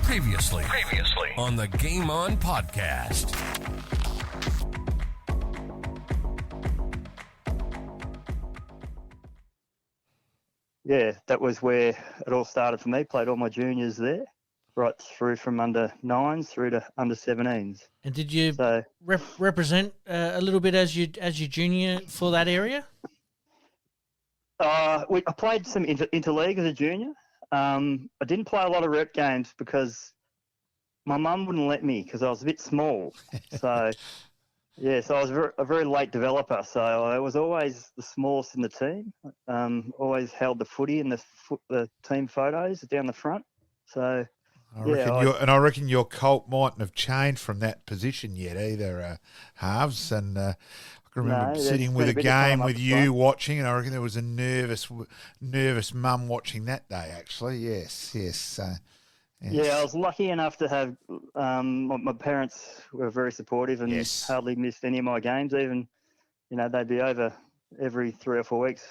Previously on the Game On podcast. Yeah, that was where it all started for me. Played all my juniors there, right through from under 9s through to under 17s. And did you represent a little bit as your junior for that area? I played some interleague as a junior. I didn't play a lot of rep games because my mum wouldn't let me because I was a bit small. So, yeah, so I was a very late developer. So I was always the smallest in the team. Always held the footy and the team photos down the front. So, I reckon your cult mightn't have changed from that position yet either, Halves. And I can remember sitting with a game with you watching, and I reckon there was a nervous mum watching that day, actually. Yes. Yes. Yeah, I was lucky enough to have my parents were very supportive and hardly missed any of my games. Even, they'd be over every 3 or 4 weeks,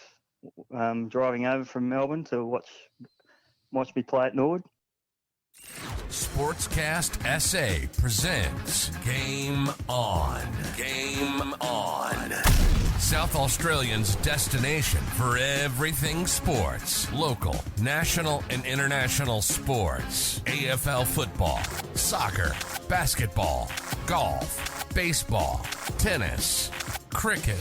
driving over from Melbourne to watch me play at Nord. Sportscast SA presents Game On. Game On. South Australians' destination for everything sports. Local, national, and international sports. AFL football, soccer, basketball, golf, baseball, tennis, cricket,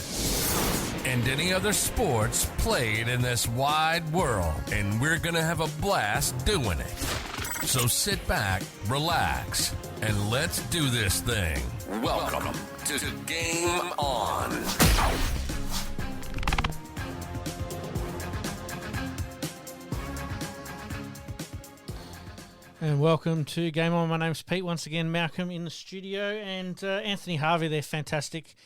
and any other sports played in this wide world. And we're going to have a blast doing it. So sit back, relax, and let's do this thing. Welcome to Game On. And welcome to Game On. My name's Pete. Once again, Malcolm in the studio, and Anthony Harvey. They're fantastic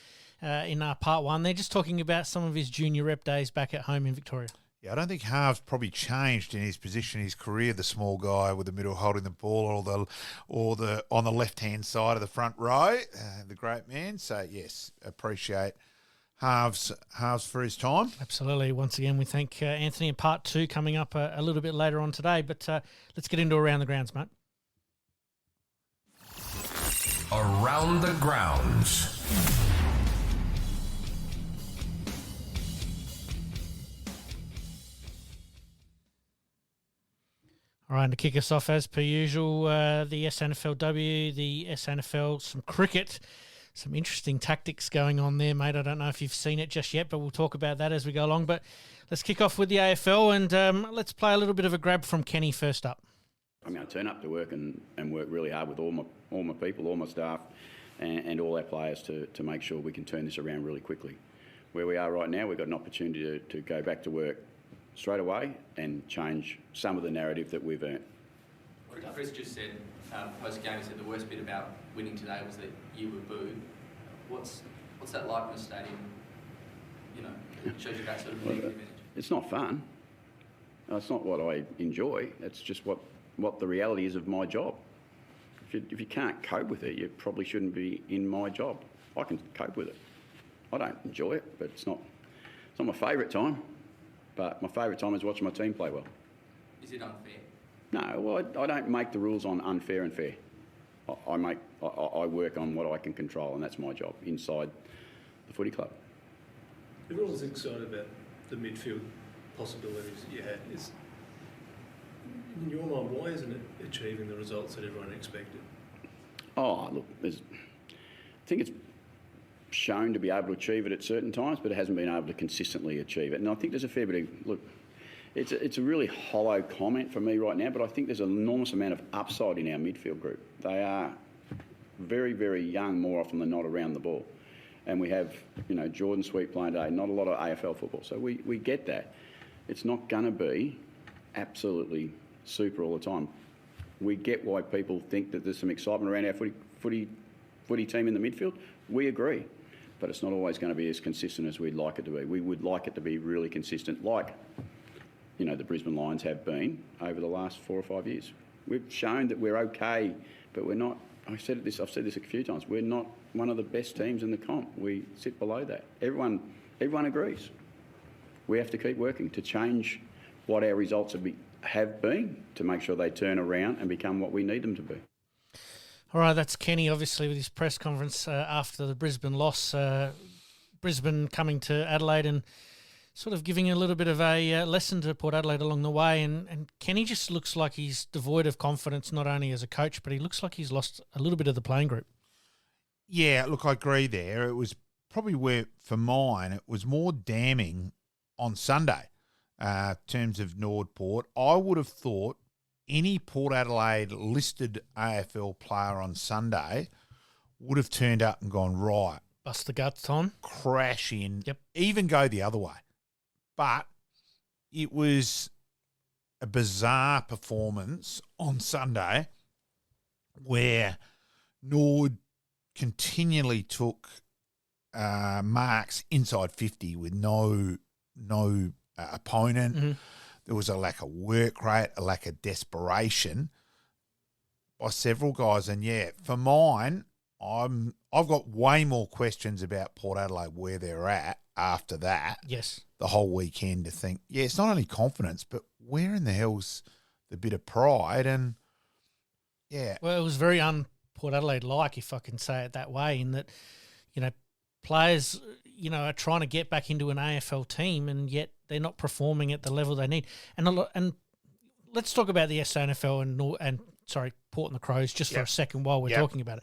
in part one. They're just talking about some of his junior rep days back at home in Victoria. Yeah, I don't think Harv's probably changed in his position, his career. The small guy with the middle holding the ball, or the on the left hand side of the front row, the great man. So yes, appreciate Harv's for his time. Absolutely. Once again, we thank Anthony in part two coming up a little bit later on today. But let's get into Around the Grounds, mate. Around the Grounds. All right, and to kick us off, as per usual, the SANFL W, the SANFL, some cricket, some interesting tactics going on there, mate. I don't know if you've seen it just yet, but we'll talk about that as we go along. But let's kick off with the AFL, and let's play a little bit of a grab from Kenny first up. I'm going to turn up to work and work really hard with all my people, all my staff, and all our players to make sure we can turn this around really quickly. Where we are right now, we've got an opportunity to go back to work straight away and change some of the narrative that we've earned. Chris just said, post-game, he said the worst bit about winning today was that you were booed. What's that like in the stadium? It shows you that sort of negative image. It's not fun. It's not what I enjoy. It's just what the reality is of my job. If you can't cope with it, you probably shouldn't be in my job. I can cope with it. I don't enjoy it, but it's not my favourite time. But my favourite time is watching my team play well. Is it unfair? No, well, I don't make the rules on unfair and fair. I work on what I can control, and that's my job inside the footy club. Everyone's excited about the midfield possibilities that you had. In your mind, why isn't it achieving the results that everyone expected? Oh, look, I think it's shown to be able to achieve it at certain times, but it hasn't been able to consistently achieve it. And I think there's a fair bit of, look, it's a really hollow comment from me right now, but I think there's an enormous amount of upside in our midfield group. They are very, very young more often than not around the ball. And we have, Jordan Sweet playing today, not a lot of AFL football. So we get that. It's not going to be absolutely super all the time. We get why people think that there's some excitement around our footy team in the midfield. We agree. But it's not always going to be as consistent as we'd like it to be. We would like it to be really consistent, like, the Brisbane Lions have been over the last 4 or 5 years. We've shown that we're okay, but we're not. I've said this a few times. We're not one of the best teams in the comp. We sit below that. Everyone agrees. We have to keep working to change what our results have been to make sure they turn around and become what we need them to be. All right, that's Kenny, obviously, with his press conference after the Brisbane loss. Brisbane coming to Adelaide and sort of giving a little bit of a lesson to Port Adelaide along the way. And Kenny just looks like he's devoid of confidence, not only as a coach, but he looks like he's lost a little bit of the playing group. Yeah, look, I agree there. It was probably where, for mine, it was more damning on Sunday in terms of Nord-Port. I would have thought any Port Adelaide listed AFL player on Sunday would have turned up and gone, right, bust the guts on, crash in, yep, even go the other way. But it was a bizarre performance on Sunday where Nord continually took marks inside 50 with no opponent. Mm-hmm. There was a lack of work rate, a lack of desperation by several guys. And, yeah, for mine, I've got way more questions about Port Adelaide, where they're at after that. Yes. The whole weekend to think, yeah, it's not only confidence, but where in the hell's the bit of pride? And, yeah. Well, it was very Port Adelaide-like, if I can say it that way, in that, players, are trying to get back into an AFL team and yet they're not performing at the level they need. And let's talk about the SANFL and Port and the Crows just for a second while we're talking about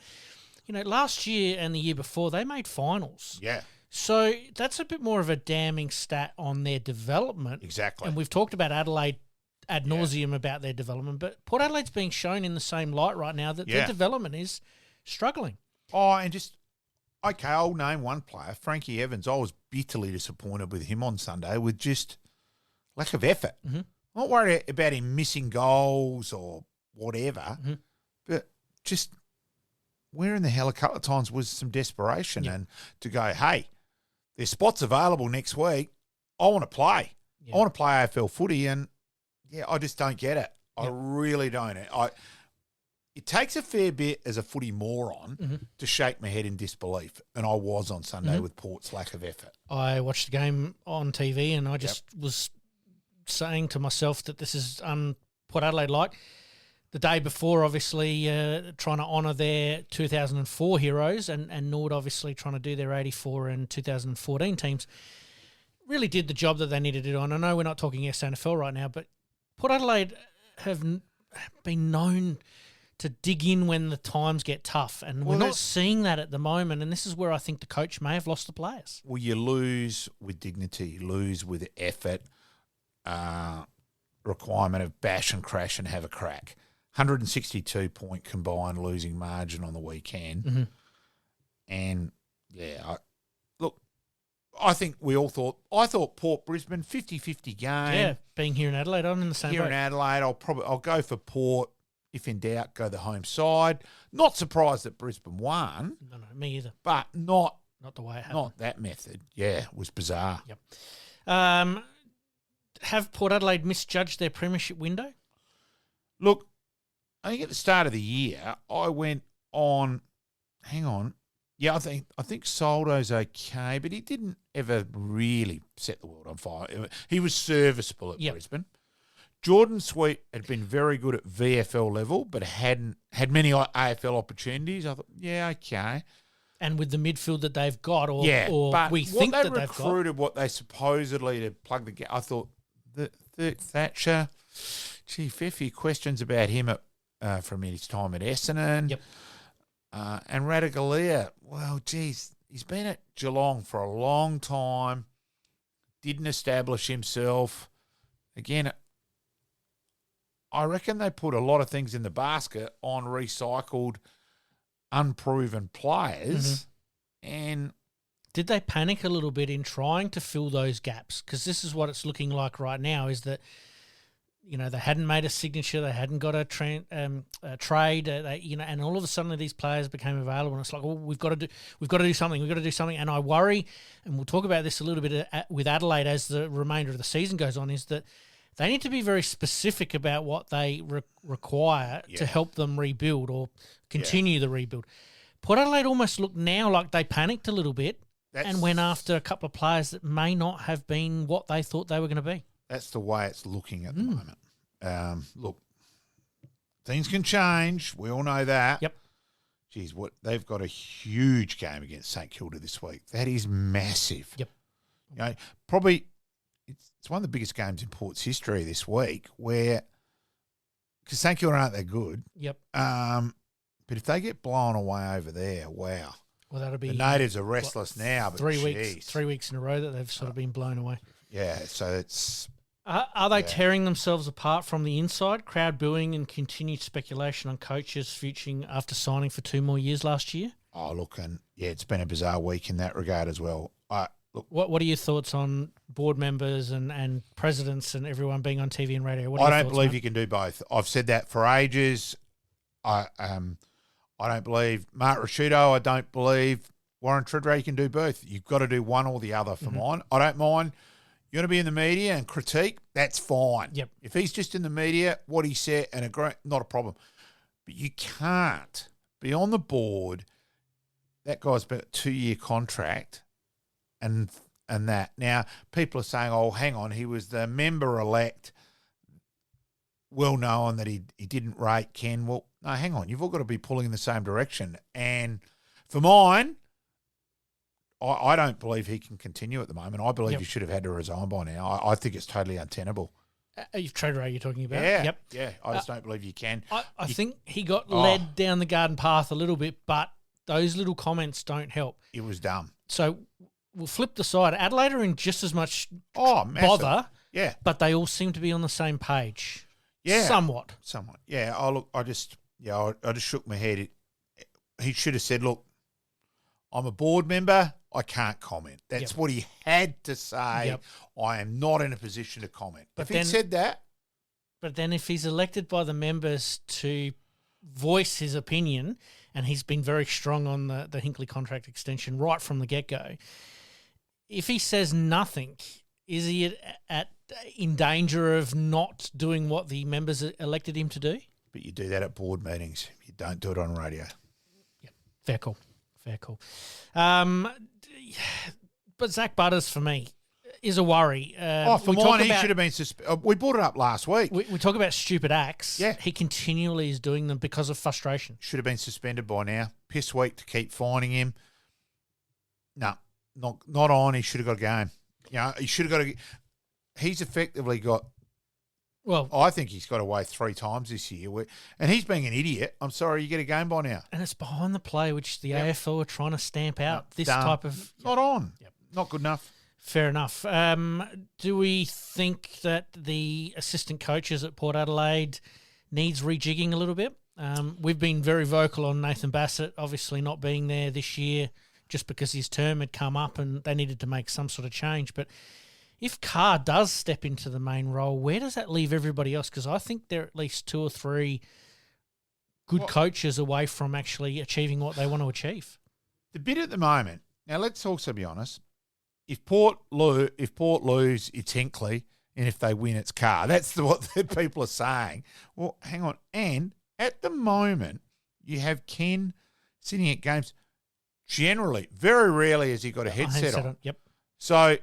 it. Last year and the year before, they made finals. Yeah. So that's a bit more of a damning stat on their development. Exactly. And we've talked about Adelaide ad nauseum about their development, but Port Adelaide's being shown in the same light right now that their development is struggling. Oh, and just, okay, I'll name one player, Frankie Evans. I was bitterly disappointed with him on Sunday with just lack of effort. Mm-hmm. I'm not worried about him missing goals or whatever, but just where in the hell a couple of times was some desperation and to go, hey, there's spots available next week. I want to play. I want to play AFL footy, and, I just don't get it. I really don't. It takes a fair bit as a footy moron to shake my head in disbelief, and I was on Sunday with Port's lack of effort. I watched the game on TV, and I just was saying to myself that this is Port Adelaide-like. The day before, obviously, trying to honour their 2004 heroes and Nord obviously trying to do their 84 and 2014 teams, really did the job that they needed to do. And I know we're not talking SANFL right now, but Port Adelaide have been known to dig in when the times get tough, and we're not seeing that at the moment, and this is where I think the coach may have lost the players. Well, you lose with dignity, you lose with effort, requirement of bash and crash and have a crack. 162-point combined losing margin on the weekend. And, I think we all thought, I thought Port Brisbane, 50-50 game. Yeah, being here in Adelaide, I'm in the same boat. Here in Adelaide, I'll go for Port. If in doubt, go the home side. Not surprised that Brisbane won. No, me either. But not the way it happened. Not that method. Yeah, it was bizarre. Yep. Have Port Adelaide misjudged their premiership window? Look, I think at the start of the year, I went on. Hang on. Yeah, I think Soldo's okay, but he didn't ever really set the world on fire. He was serviceable at Brisbane. Jordan Sweet had been very good at VFL level, but hadn't had many AFL opportunities. I thought, okay. And with the midfield that they've got, or but we think that they've got. They recruited what they supposedly to plug the gap. I thought, Thatcher, fair few questions about him from his time at Essendon. Yep. And Radaglia, well, geez, he's been at Geelong for a long time, didn't establish himself. Again, I reckon they put a lot of things in the basket on recycled, unproven players. And did they panic a little bit in trying to fill those gaps? Because this is what it's looking like right now, is that, they hadn't made a signature, they hadn't got a trade, and all of a sudden these players became available, and it's like, we've got to do something. And I worry, and we'll talk about this a little bit with Adelaide as the remainder of the season goes on, is that they need to be very specific about what they require to help them rebuild or continue the rebuild. Port Adelaide almost look now like they panicked a little bit and went after a couple of players that may not have been what they thought they were going to be. That's the way it's looking at the moment. Look, things can change. We all know that. Yep. Geez, they've got a huge game against St Kilda this week. That is massive. Yep. You know, probably it's one of the biggest games in Port's history this week because St Kilda aren't that good. Yep. But if they get blown away over there, wow. Well, that'll be the natives are restless now. But 3 weeks, 3 weeks in a row that they've sort of been blown away. Yeah, so it's. Are they tearing themselves apart from the inside? Crowd booing and continued speculation on coaches' future after signing for 2 more years last year? Oh, look, and it's been a bizarre week in that regard as well. Look, what are your thoughts on board members and presidents and everyone being on TV and radio? I don't believe you can do both. I've said that for ages. I don't believe Mark Rasciuto. I don't believe Warren Treadway can do both. You've got to do one or the other for mine. I don't mind. You want to be in the media and critique, that's fine. Yep. If he's just in the media, what he said, and agree, not a problem. But you can't be on the board. That guy's got a 2-year contract and that. Now, people are saying, oh, hang on, he was the member-elect, well known that he didn't rate Ken. Well, no, hang on. You've all got to be pulling in the same direction. And for mine, I don't believe he can continue at the moment. I believe he should have had to resign by now. I think it's totally untenable. Treadway you're talking about? Yeah. Yep. Yeah. I just don't believe you can. I think he got led down the garden path a little bit, but those little comments don't help. It was dumb. So we'll flip the side. Adelaide are in just as much massive bother. Yeah. But they all seem to be on the same page. Yeah. Somewhat. Yeah. I just shook my head. He should have said, look, I'm a board member. I can't comment. That's what he had to say. Yep. I am not in a position to comment. But if he said that. But then if he's elected by the members to voice his opinion, and he's been very strong on the Hinkley contract extension right from the get-go, if he says nothing, is he in danger of not doing what the members elected him to do? But you do that at board meetings. You don't do it on radio. Yeah, fair call. But Zach Butters, for me, is a worry. For mine, he should have been suspended. We brought it up last week. We talk about stupid acts. Yeah. He continually is doing them because of frustration. Should have been suspended by now. Piss week to keep fining him. No, not on. He should have got a game. You know, he should have got a... He's effectively got... Well, I think he's got away 3 times this year. And he's being an idiot. I'm sorry, you get a game by now. And it's behind the play, which the AFL are trying to stamp out type of... Not on. Yep. Not good enough. Fair enough. Do we think that the assistant coaches at Port Adelaide needs rejigging a little bit? We've been very vocal on Nathan Bassett obviously not being there this year just because his term had come up and they needed to make some sort of change. But if Carr does step into the main role, where does that leave everybody else? Because I think there are at least 2 or 3 good coaches away from actually achieving what they want to achieve. The bit at the moment, now let's also be honest, if Port lose, it's Hinkley, and if they win, it's Carr. That's what the people are saying. Well, hang on. And at the moment, you have Ken sitting at games. Generally, very rarely has he got a headset on. Yep. So...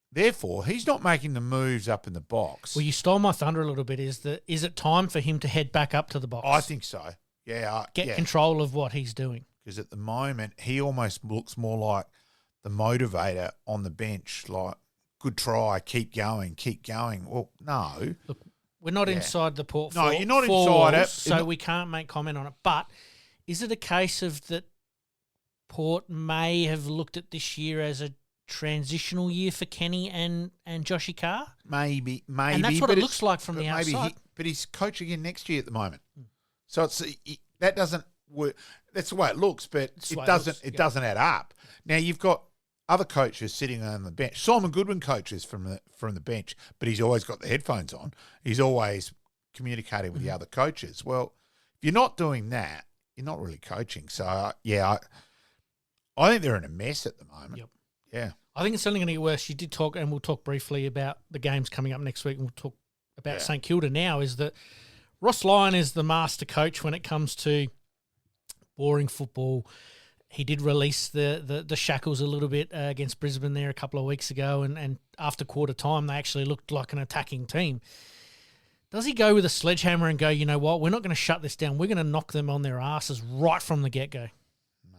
Therefore, he's not making the moves up in the box. Well, you stole my thunder a little bit. Is it time for him to head back up to the box? I think so. Yeah. Get control of what he's doing. Because at the moment, he almost looks more like the motivator on the bench, like, good try, keep going. Well, no. Look, we're not inside the Port. No, you're not inside it. So we can't make comment on it. But is it a case of that Port may have looked at this year as a transitional year for Kenny and Joshy Carr? Maybe. And that's what it looks like from the outside. But he's coaching again next year at the moment. So that doesn't work. That's the way it looks, but it doesn't add up. Now, you've got other coaches sitting on the bench. Simon Goodwin coaches from the bench, but he's always got the headphones on. He's always communicating with the other coaches. Well, if you're not doing that, you're not really coaching. So, I think they're in a mess at the moment. Yep. Yeah. I think it's only going to get worse. You did talk, and we'll talk briefly about the games coming up next week, and we'll talk about St Kilda now, is that Ross Lyon is the master coach when it comes to boring football. He did release the shackles a little bit against Brisbane there a couple of weeks ago, and after quarter time, they actually looked like an attacking team. Does he go with a sledgehammer and go, you know what, we're not going to shut this down. We're going to knock them on their asses right from the get-go?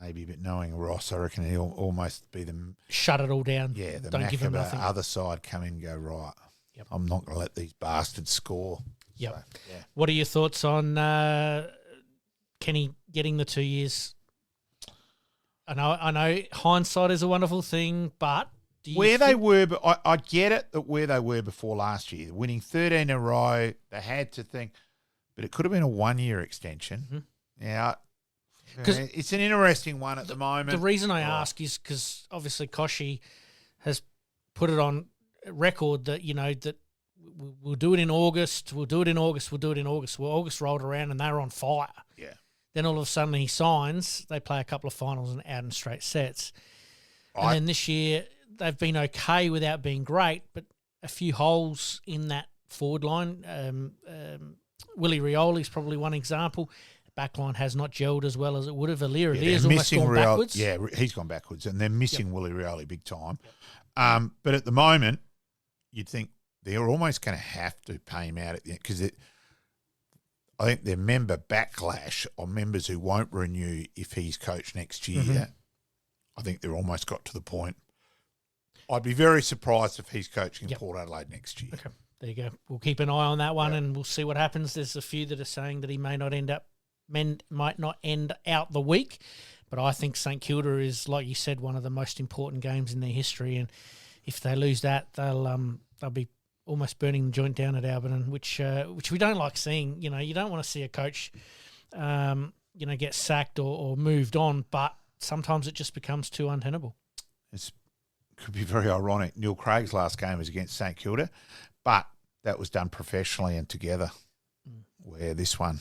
Maybe, but knowing Ross, I reckon he'll almost be the... Shut it all down. Yeah, the Don't give him nothing. other side come in and go, right, Yep. I'm not going to let these bastards score. Yep. So, yeah. What are your thoughts on Kenny getting the 2 years? I know hindsight is a wonderful thing, but... They were, but I get it that where they were before last year, winning 13 in a row, they had to think, but it could have been a 1 year extension. Mm-hmm. Yeah, it's an interesting one at the moment. The reason I ask is because obviously Koshi has put it on record that, you know, that we'll do it in August, we'll do it in August. Well, August rolled around and they were on fire. Yeah. Then all of a sudden he signs, they play a couple of finals and out in straight sets. And then this year they've been okay without being great, but a few holes in that forward line. Willie Rioli's probably one example. The back line has not gelled as well as it would have. Ali's almost gone backwards. Yeah, he's gone backwards, and they're missing Willie Rioli big time. But at the moment, you'd think they're almost going to have to pay him out at the end because I think their member backlash on members who won't renew if he's coach next year, I think they're almost got to the point. I'd be very surprised if he's coaching Port Adelaide next year. Okay, there you go. We'll keep an eye on that one and we'll see what happens. There's a few that are saying that he might not end out the week, but I think St Kilda is, like you said, one of the most important games in their history, and if they lose that, they'll be almost burning the joint down at Albion, which we don't like seeing. You know, you don't want to see a coach, get sacked or moved on, but sometimes it just becomes too untenable. It could be very ironic. Neil Craig's last game was against St Kilda, but that was done professionally and together. Where this one,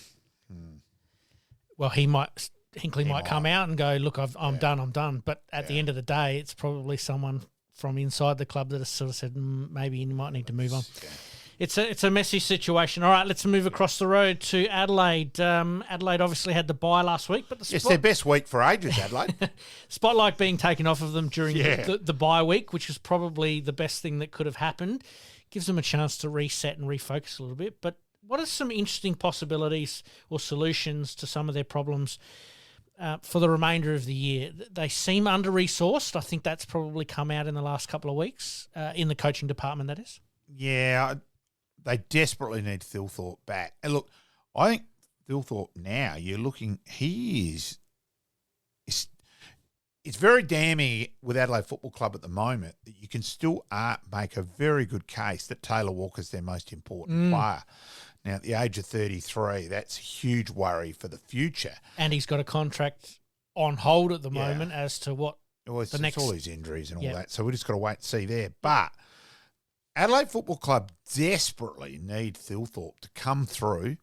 well, Hinkley might come out and go, look, I'm done. But at the end of the day, it's probably someone from inside the club that has sort of said maybe you might need to move on. Yeah. It's a messy situation. All right, let's move across the road to Adelaide. Adelaide obviously had the bye last week, but it's their best week for ages, Adelaide. Spotlight being taken off of them during the bye week, which was probably the best thing that could have happened. Gives them a chance to reset and refocus a little bit. But what are some interesting possibilities or solutions to some of their problems for the remainder of the year? They seem under-resourced. I think that's probably come out in the last couple of weeks, in the coaching department, that is. Yeah, they desperately need Thilthorpe back. And look, I think Thilthorpe now, you're looking, it's very damning with Adelaide Football Club at the moment that you can still make a very good case that Taylor Walker's their most important player. Now, at the age of 33, that's a huge worry for the future. And he's got a contract on hold at the moment as to what the next... It's all his injuries and all that, so we just got to wait and see there. But Adelaide Football Club desperately need Thilthorpe to come through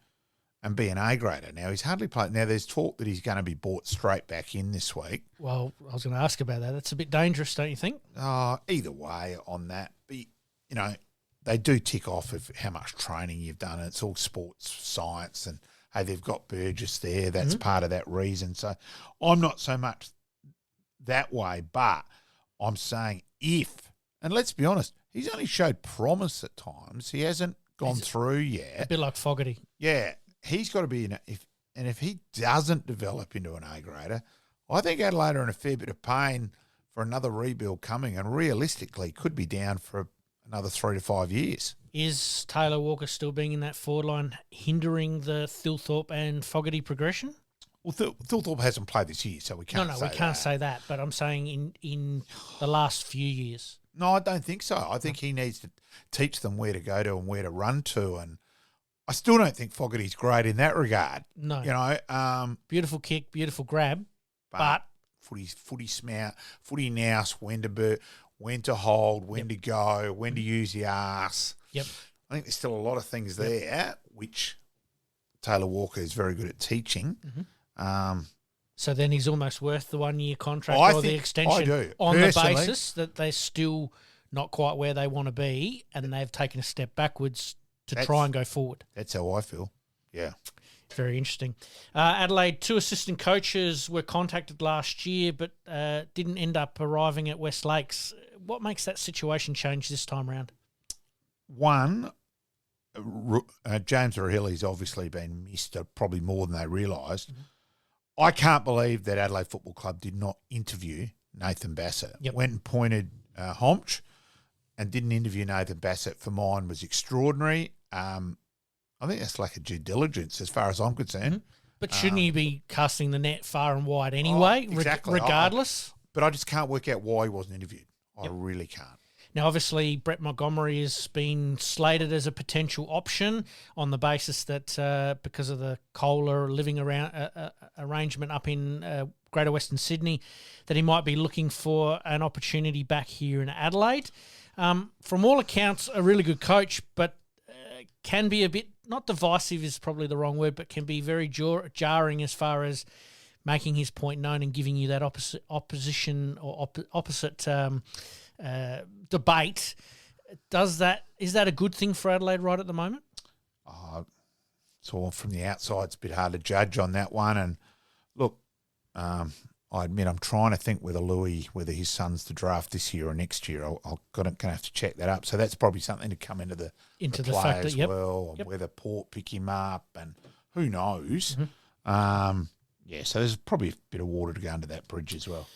and be an A-grader. Now, he's hardly played. Now, there's talk that he's going to be bought straight back in this week. Well, I was going to ask about that. That's a bit dangerous, don't you think? Either way on that. But, they do tick off of how much training you've done. It's all sports science. And, hey, they've got Burgess there. That's part of that reason. So I'm not so much that way, but I'm saying if, and let's be honest, he's only showed promise at times. He hasn't gone through yet. A bit like Fogarty. Yeah. He's got to be if he doesn't develop into an A-grader, I think Adelaide are in a fair bit of pain for another rebuild coming, and realistically could be down for another 3 to 5 years. Is Taylor Walker still being in that forward line hindering the Thilthorpe and Fogarty progression? Well, Thilthorpe hasn't played this year, so we can't say that. No, we can't say that, but I'm saying in the last few years. No, I don't think so. I think he needs to teach them where to go to and where to run to, and I still don't think Fogarty's great in that regard. No. Beautiful kick, beautiful grab, but footy nous, when to hold, when to go, when to use the arse. Yep. I think there's still a lot of things there, which Taylor Walker is very good at teaching. So then he's almost worth the 1 year contract the extension on the basis that they're still not quite where they want to be and they've taken a step backwards to try and go forward. That's how I feel. Yeah. Very interesting. Adelaide, 2 assistant coaches were contacted last year but didn't end up arriving at West Lakes. What makes that situation change this time round? One, James Rahilly's obviously been missed probably more than they realised. I can't believe that Adelaide Football Club did not interview Nathan Bassett. Yep. Went and pointed Homch and didn't interview Nathan Bassett for mine was extraordinary. I think that's like a due diligence as far as I'm concerned. But shouldn't he be casting the net far and wide anyway, exactly. regardless? But I just can't work out why he wasn't interviewed. I really can't. Now, obviously, Brett Montgomery has been slated as a potential option on the basis that because of the Kohler living around arrangement up in Greater Western Sydney, that he might be looking for an opportunity back here in Adelaide. From all accounts, a really good coach, but can be a bit, not divisive is probably the wrong word, but can be very jarring as far as making his point known and giving you that opposition or opposite debate. Is that a good thing for Adelaide right at the moment? It's all from the outside. It's a bit hard to judge on that one. And look, I admit I'm trying to think whether his son's to draft this year or next year. I'm going to have to check that up. So that's probably something to come into the play factor as well, and whether Port pick him up, and who knows. So there's probably a bit of water to go under that bridge as well.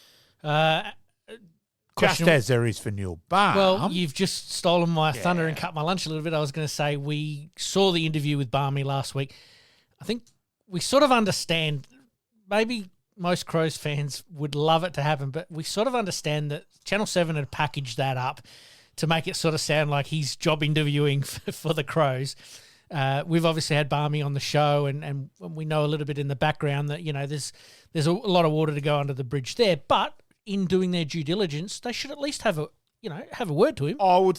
Just as there is for Neil Baum. Well, you've just stolen my thunder and cut my lunch a little bit. I was going to say we saw the interview with Barmy last week. I think we sort of understand, maybe most Crows fans would love it to happen, but we sort of understand that Channel 7 had packaged that up to make it sort of sound like he's job interviewing for the Crows. We've obviously had Barmy on the show, and we know a little bit in the background that, there's a lot of water to go under the bridge there, but in doing their due diligence, they should at least have a word to him. I would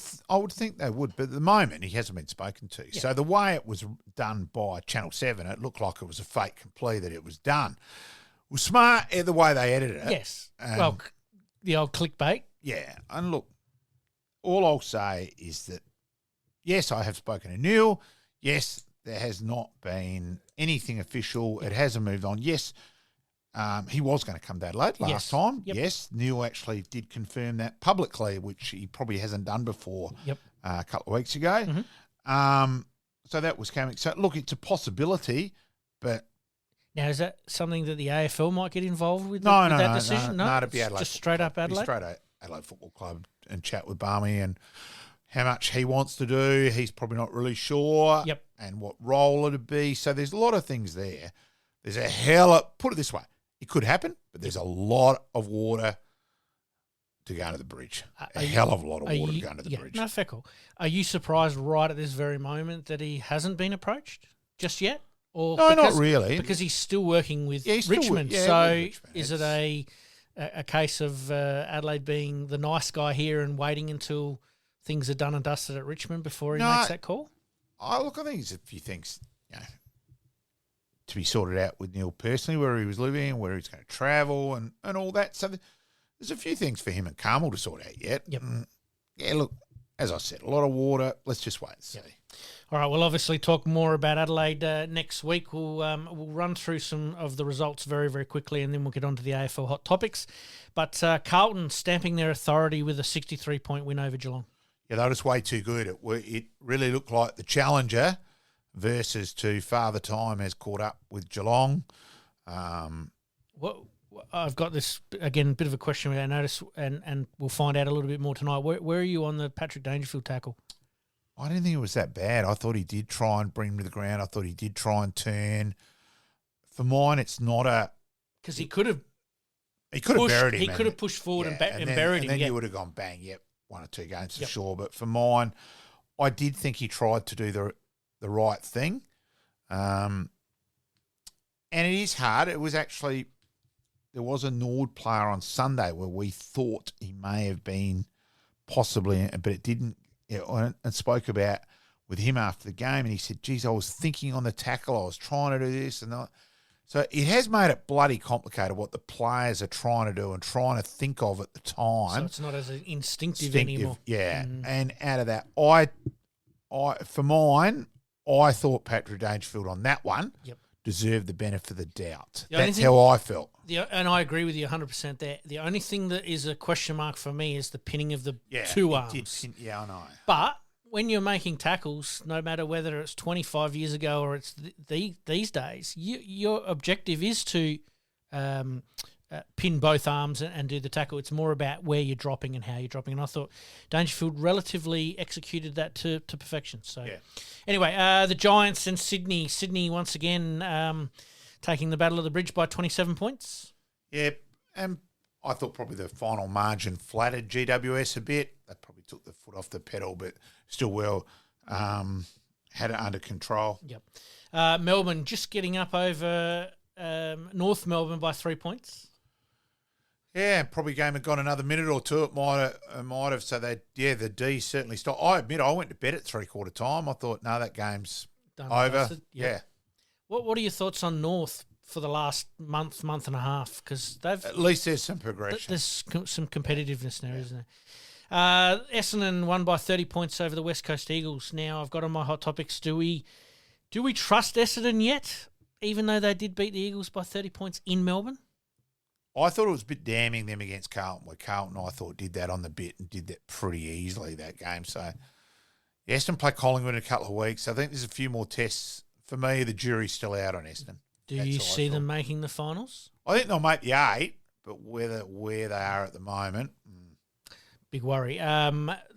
think they would, but at the moment he hasn't been spoken to. Yeah. So the way it was done by Channel 7, it looked like it was a fake complete that it was done. It was smart the way they edited it. Yes. The old clickbait. Yeah. And look, all I'll say is that, yes, I have spoken to Neil. Yes, there has not been anything official. It hasn't moved on. Yes, he was going to come to Adelaide last time. Yep. Yes, Neil actually did confirm that publicly, which he probably hasn't done before a couple of weeks ago. So that was coming. So, look, it's a possibility, but... Now, is that something that the AFL might get involved with? No, that decision? No, it'd be Adelaide. Just straight up Adelaide? Straight Adelaide Football Club and chat with Barmy and how much he wants to do. He's probably not really sure. Yep. And what role it'd be. So there's a lot of things there. There's put it this way, it could happen, but there's a lot of water to go under the bridge. A hell of a lot of water to go under the bridge. No, fair call. Are you surprised right at this very moment that he hasn't been approached just yet? Or no, not really. Because he's still working with Richmond. With Richmond. Is it a case of Adelaide being the nice guy here and waiting until things are done and dusted at Richmond before he makes that call? I think there's a few things to be sorted out with Neil personally, where he was living, where he's going to travel and all that. So there's a few things for him and Carmel to sort out yet. Yep. Look, as I said, a lot of water. Let's just wait and see. All right, we'll obviously talk more about Adelaide next week. We'll run through some of the results very, very quickly, and then we'll get on to the AFL hot topics. But Carlton stamping their authority with a 63-point win over Geelong. Yeah, they were just way too good. It really looked like the challenger versus to Father Time has caught up with Geelong. I've got this, again, bit of a question I noticed, and we'll find out a little bit more tonight. Where are you on the Patrick Dangerfield tackle? I didn't think it was that bad. I thought he did try and bring him to the ground. I thought he did try and turn. For mine, it's not a... Because he could have... He could have buried him. He could have pushed forward and buried him. And then you would have gone bang, one or two games for sure. But for mine, I did think he tried to do the right thing. And it is hard. It was actually... There was a Nord player on Sunday where we thought he may have been possibly, but it didn't. And spoke about with him after the game, and he said, geez, I was thinking on the tackle, I was trying to do this and that. So it has made it bloody complicated what the players are trying to do and trying to think of at the time. So it's not as instinctive anymore. Yeah, and out of that, I for mine, I thought Patrick Dangerfield on that one deserved the benefit of the doubt. That's how I felt. And I agree with you 100% there. The only thing that is a question mark for me is the pinning of the two arms. I know. But when you're making tackles, no matter whether it's 25 years ago or it's these days, your objective is to pin both arms and do the tackle. It's more about where you're dropping and how you're dropping. And I thought Dangerfield relatively executed that to perfection. So anyway, the Giants and Sydney. Sydney once again taking the Battle of the Bridge by 27 points. Yeah, and I thought probably the final margin flattered GWS a bit. They probably took the foot off the pedal, but still well had it under control. Yep. Melbourne just getting up over North Melbourne by 3 points. Yeah, probably game had gone another minute or two. It might have. So the D certainly stopped. I admit I went to bed at 3/4 time. I thought, no, that game's Done over. Yeah. What are your thoughts on North for the last month and a half? Because they've at least there's some progression. There's some competitiveness now, isn't there? Essendon won by 30 points over the West Coast Eagles. Now I've got on my hot topics. Do we trust Essendon yet? Even though they did beat the Eagles by 30 points in Melbourne? I thought it was a bit damning them against Carlton, where Carlton, I thought, did that on the bit and did that pretty easily, that game. So, Essendon play Collingwood in a couple of weeks. I think there's a few more tests. For me, the jury's still out on Essendon. Do you see them making the finals? I think they'll make the 8, but where they are at the moment. Big worry.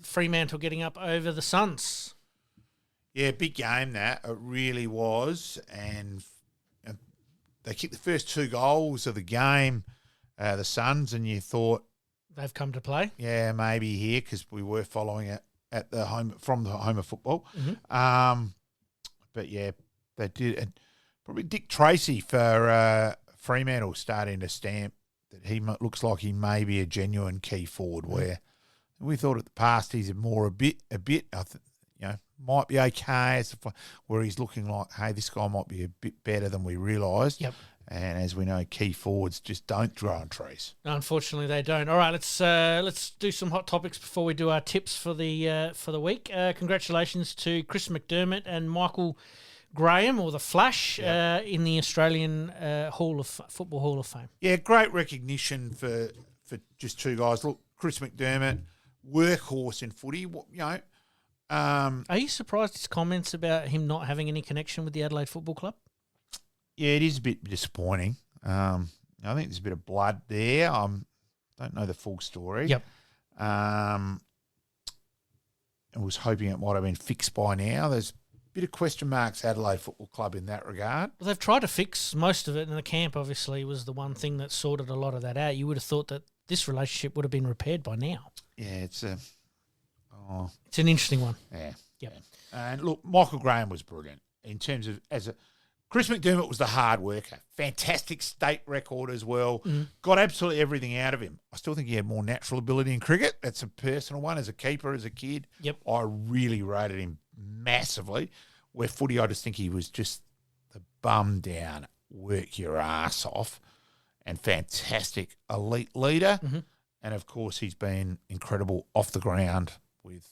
Fremantle getting up over the Suns. Yeah, big game that. It really was. And they kicked the first 2 goals of the game, the Suns, and you thought they've come to play. Yeah, maybe here because we were following it at the home from the home of football. Mm-hmm. But yeah, they did. And probably Dick Tracy for Fremantle starting to stamp that he looks like he may be a genuine key forward. Mm-hmm. Where we thought at the past he's more a bit. Might be okay. Where he's looking like, hey, this guy might be a bit better than we realised. Yep. And as we know, key forwards just don't grow on trees. No, unfortunately, they don't. All right, let's do some hot topics before we do our tips for the week. Congratulations to Chris McDermott and Michael Graham, or the Flash, in the Australian Football Hall of Fame. Yeah, great recognition for just 2 guys. Look, Chris McDermott, workhorse in footy. Are you surprised his comments about him not having any connection with the Adelaide Football Club? Yeah, it is a bit disappointing. I think there's a bit of blood there. Don't know the full story. Yep. I was hoping it might have been fixed by now. There's a bit of question marks Adelaide Football Club in that regard. Well, they've tried to fix most of it, and the camp obviously was the one thing that sorted a lot of that out. You would have thought that this relationship would have been repaired by now. Yeah, it's an interesting one. Yeah. Yep. Yeah. And look, Michael Graham was brilliant in terms of Chris McDermott was the hard worker. Fantastic state record as well. Mm-hmm. Got absolutely everything out of him. I still think he had more natural ability in cricket. That's a personal one. As a keeper, as a kid, yep. I really rated him massively. Where footy, I just think he was just the bum down, work your ass off, and fantastic elite leader. Mm-hmm. And, of course, he's been incredible off the ground with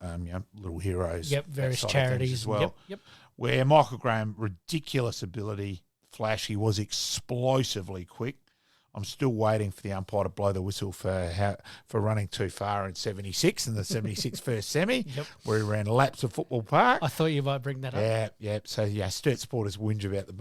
Little Heroes. Yep, various charities as well. Yep. Where Michael Graham, ridiculous ability, flash, he was explosively quick. I'm still waiting for the umpire to blow the whistle for running too far in 76 in the 76 first semi, where he ran laps of Football Park. I thought you might bring that up. Yeah. So Sturt supporters whinge about the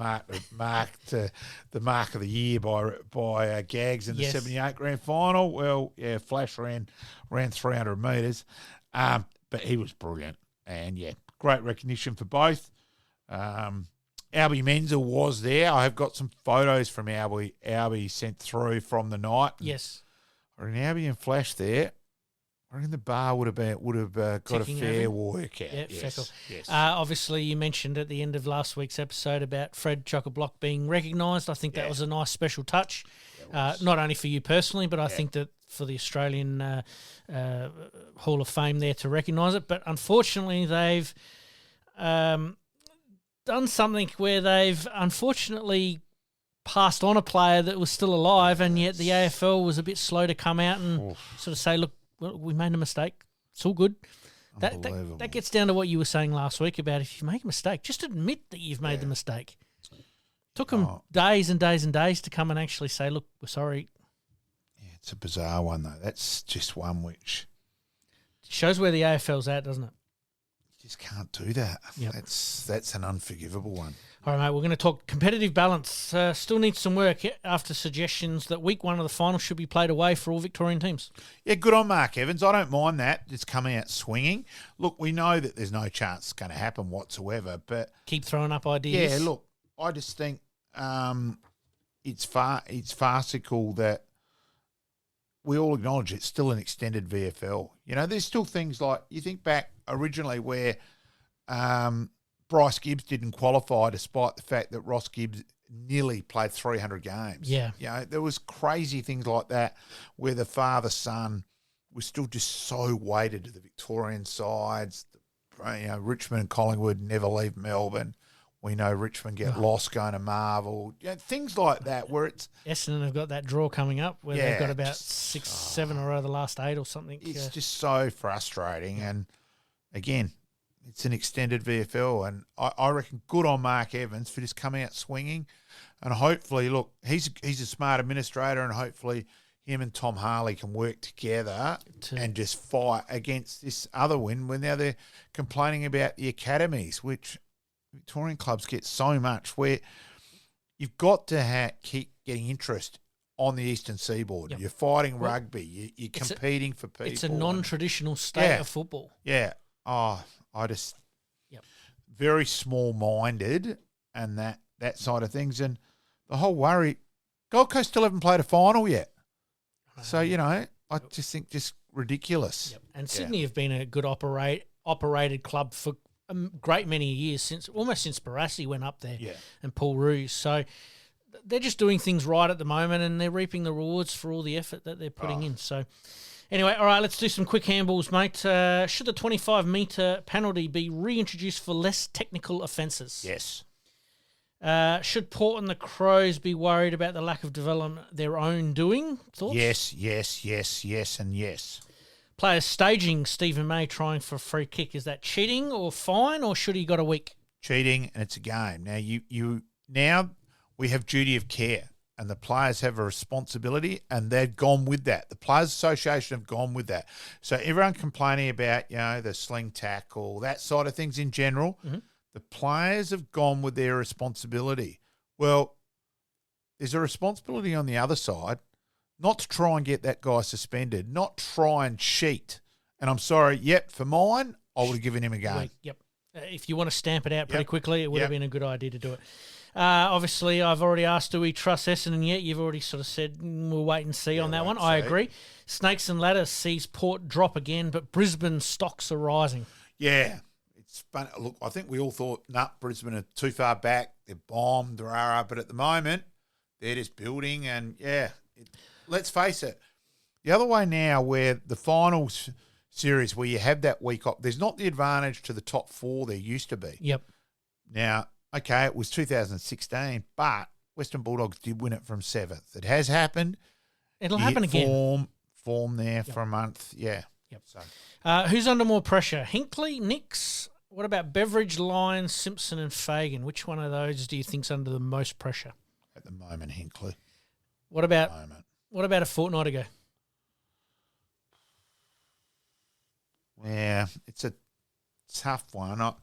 mark of the year by Gags in the 78 grand final. Well, yeah, Flash ran 300 metres, but he was brilliant, and great recognition for both. Albie Menzel was there. I have got some photos from Albie sent through from the night. Yes. Or an Albie and Flash there. I reckon the bar would have got a fair workout. Yeah, yes. Obviously, you mentioned at the end of last week's episode about Fred Chock-a-Block being recognised. I think that was a nice special touch, not only for you personally, but I think that for the Australian Hall of Fame there to recognise it. But unfortunately, they've done something where they've unfortunately passed on a player that was still alive, and yet the AFL was a bit slow to come out and sort of say, look, we made a mistake. It's all good. That gets down to what you were saying last week about if you make a mistake, just admit that you've made the mistake. Took them days and days and days to come and actually say, look, we're sorry. Yeah, it's a bizarre one, though. That's just one which shows where the AFL's at, doesn't it? just can't do that. Yep. That's an unforgivable one. All right, mate, we're going to talk competitive balance. Still needs some work after suggestions that week 1 of the final should be played away for all Victorian teams. Yeah, good on Mark Evans. I don't mind that. It's coming out swinging. Look, we know that there's no chance it's going to happen whatsoever, but... Keep throwing up ideas. Yeah, look, I just think it's farcical that we all acknowledge it's still an extended VFL. You know, there's still things like, you think back originally where... Bryce Gibbs didn't qualify despite the fact that Ross Gibbs nearly played 300 games. Yeah. You know, there was crazy things like that where the father-son was still just so weighted to the Victorian sides. You know, Richmond and Collingwood never leave Melbourne. We know Richmond get lost going to Marvel. You know, things like that where it's... Essendon have got that draw coming up where they've got about 6, 7 or the last 8 or something. It's just so frustrating. And, again... It's an extended VFL, and I reckon good on Mark Evans for just coming out swinging. And hopefully, look, he's a smart administrator, and hopefully him and Tom Harley can work together and just fight against this other win when now they're complaining about the academies, which Victorian clubs get so much, where you've got to keep getting interest on the Eastern Seaboard. Yep. You're fighting rugby. You're competing for people. It's a non-traditional state of football. Yeah. Oh, I just very small-minded and that side of things. And the whole worry, Gold Coast still haven't played a final yet. So, you know, I just think just ridiculous. Yep. And Sydney have been a good operated club for a great many years, almost since Barassi went up there and Paul Roos. So they're just doing things right at the moment and they're reaping the rewards for all the effort that they're putting in. So... Anyway, all right, let's do some quick handballs, mate. Should the 25-metre penalty be reintroduced for less technical offences? Yes. Should Port and the Crows be worried about the lack of development their own doing? Thoughts? Yes, and yes. Players staging Stephen May trying for a free kick. Is that cheating or fine, or should he got a week? Cheating, and it's a game. Now we have duty of care. And the players have a responsibility, and they've gone with that. The Players Association have gone with that. So everyone complaining about, you know, the sling tackle, that side of things in general, the players have gone with their responsibility. Well, there's a responsibility on the other side not to try and get that guy suspended, not try and cheat. And I'm sorry, for mine, I would have given him a game. Yep. If you want to stamp it out pretty quickly, it would have been a good idea to do it. Obviously, I've already asked, do we trust Essendon yet? You've already sort of said we'll wait and see on that one. I agree. Snakes and Ladders sees Port drop again, but Brisbane stocks are rising. Yeah. It's fun. Look, I think we all thought, Brisbane are too far back. They're bombed, but at the moment, they're just building. And, let's face it, the other way now where the finals series where you have that week off, there's not the advantage to the top 4 there used to be. Yep. Now, okay, it was 2016, but Western Bulldogs did win it from 7th. It has happened. It'll happen again. Form there for a month, Yep. So, who's under more pressure? Hinkley, Nix? What about Beveridge, Lyons, Simpson and Fagan? Which one of those do you think's under the most pressure? At the moment, Hinkley. What about a fortnight ago? Yeah, it's a tough one. I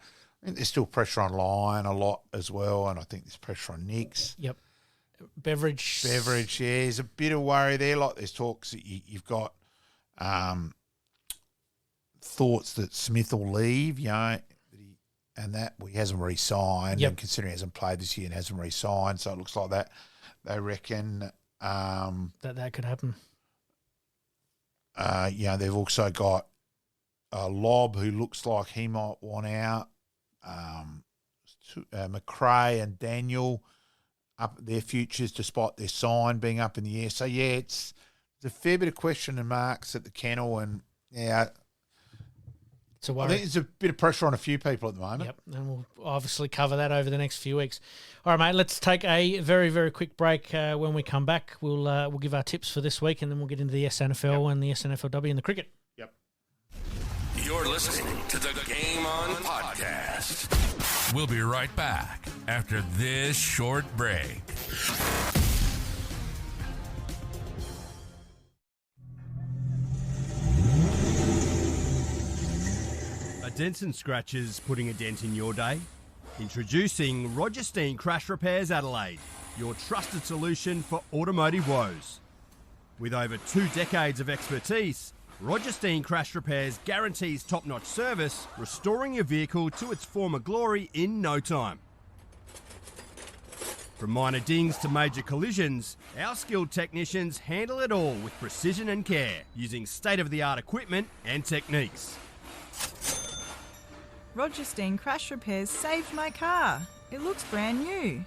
think there's still pressure on Lyon a lot as well, and I think there's pressure on Nix. Yep. Beveridge, there's a bit of worry there. Like there's talks that you've got thoughts that Smith will leave, you know, he hasn't re-signed, and considering he hasn't played this year and hasn't re-signed, so it looks like that they reckon that could happen. They've also got Lobb, who looks like he might want out. McRae and Daniel up their futures despite their sign being up in the air. So, it's a fair bit of question and marks at the kennel. And, it's a worry. I think there's a bit of pressure on a few people at the moment. Yep, and we'll obviously cover that over the next few weeks. All right, mate, let's take a very, very quick break. When we come back, we'll give our tips for this week, and then we'll get into the SANFL and the SNFL W and the cricket. Yep. You're listening to the Game On Podcast. We'll be right back after this short break. dents and scratches putting a dent in your day? Introducing Roger Steen Crash Repairs Adelaide, your trusted solution for automotive woes. With over 2 decades of expertise, Roger Steen Crash Repairs guarantees top-notch service, restoring your vehicle to its former glory in no time. From minor dings to major collisions, our skilled technicians handle it all with precision and care, using state-of-the-art equipment and techniques. Roger Steen Crash Repairs saved my car. It looks brand new.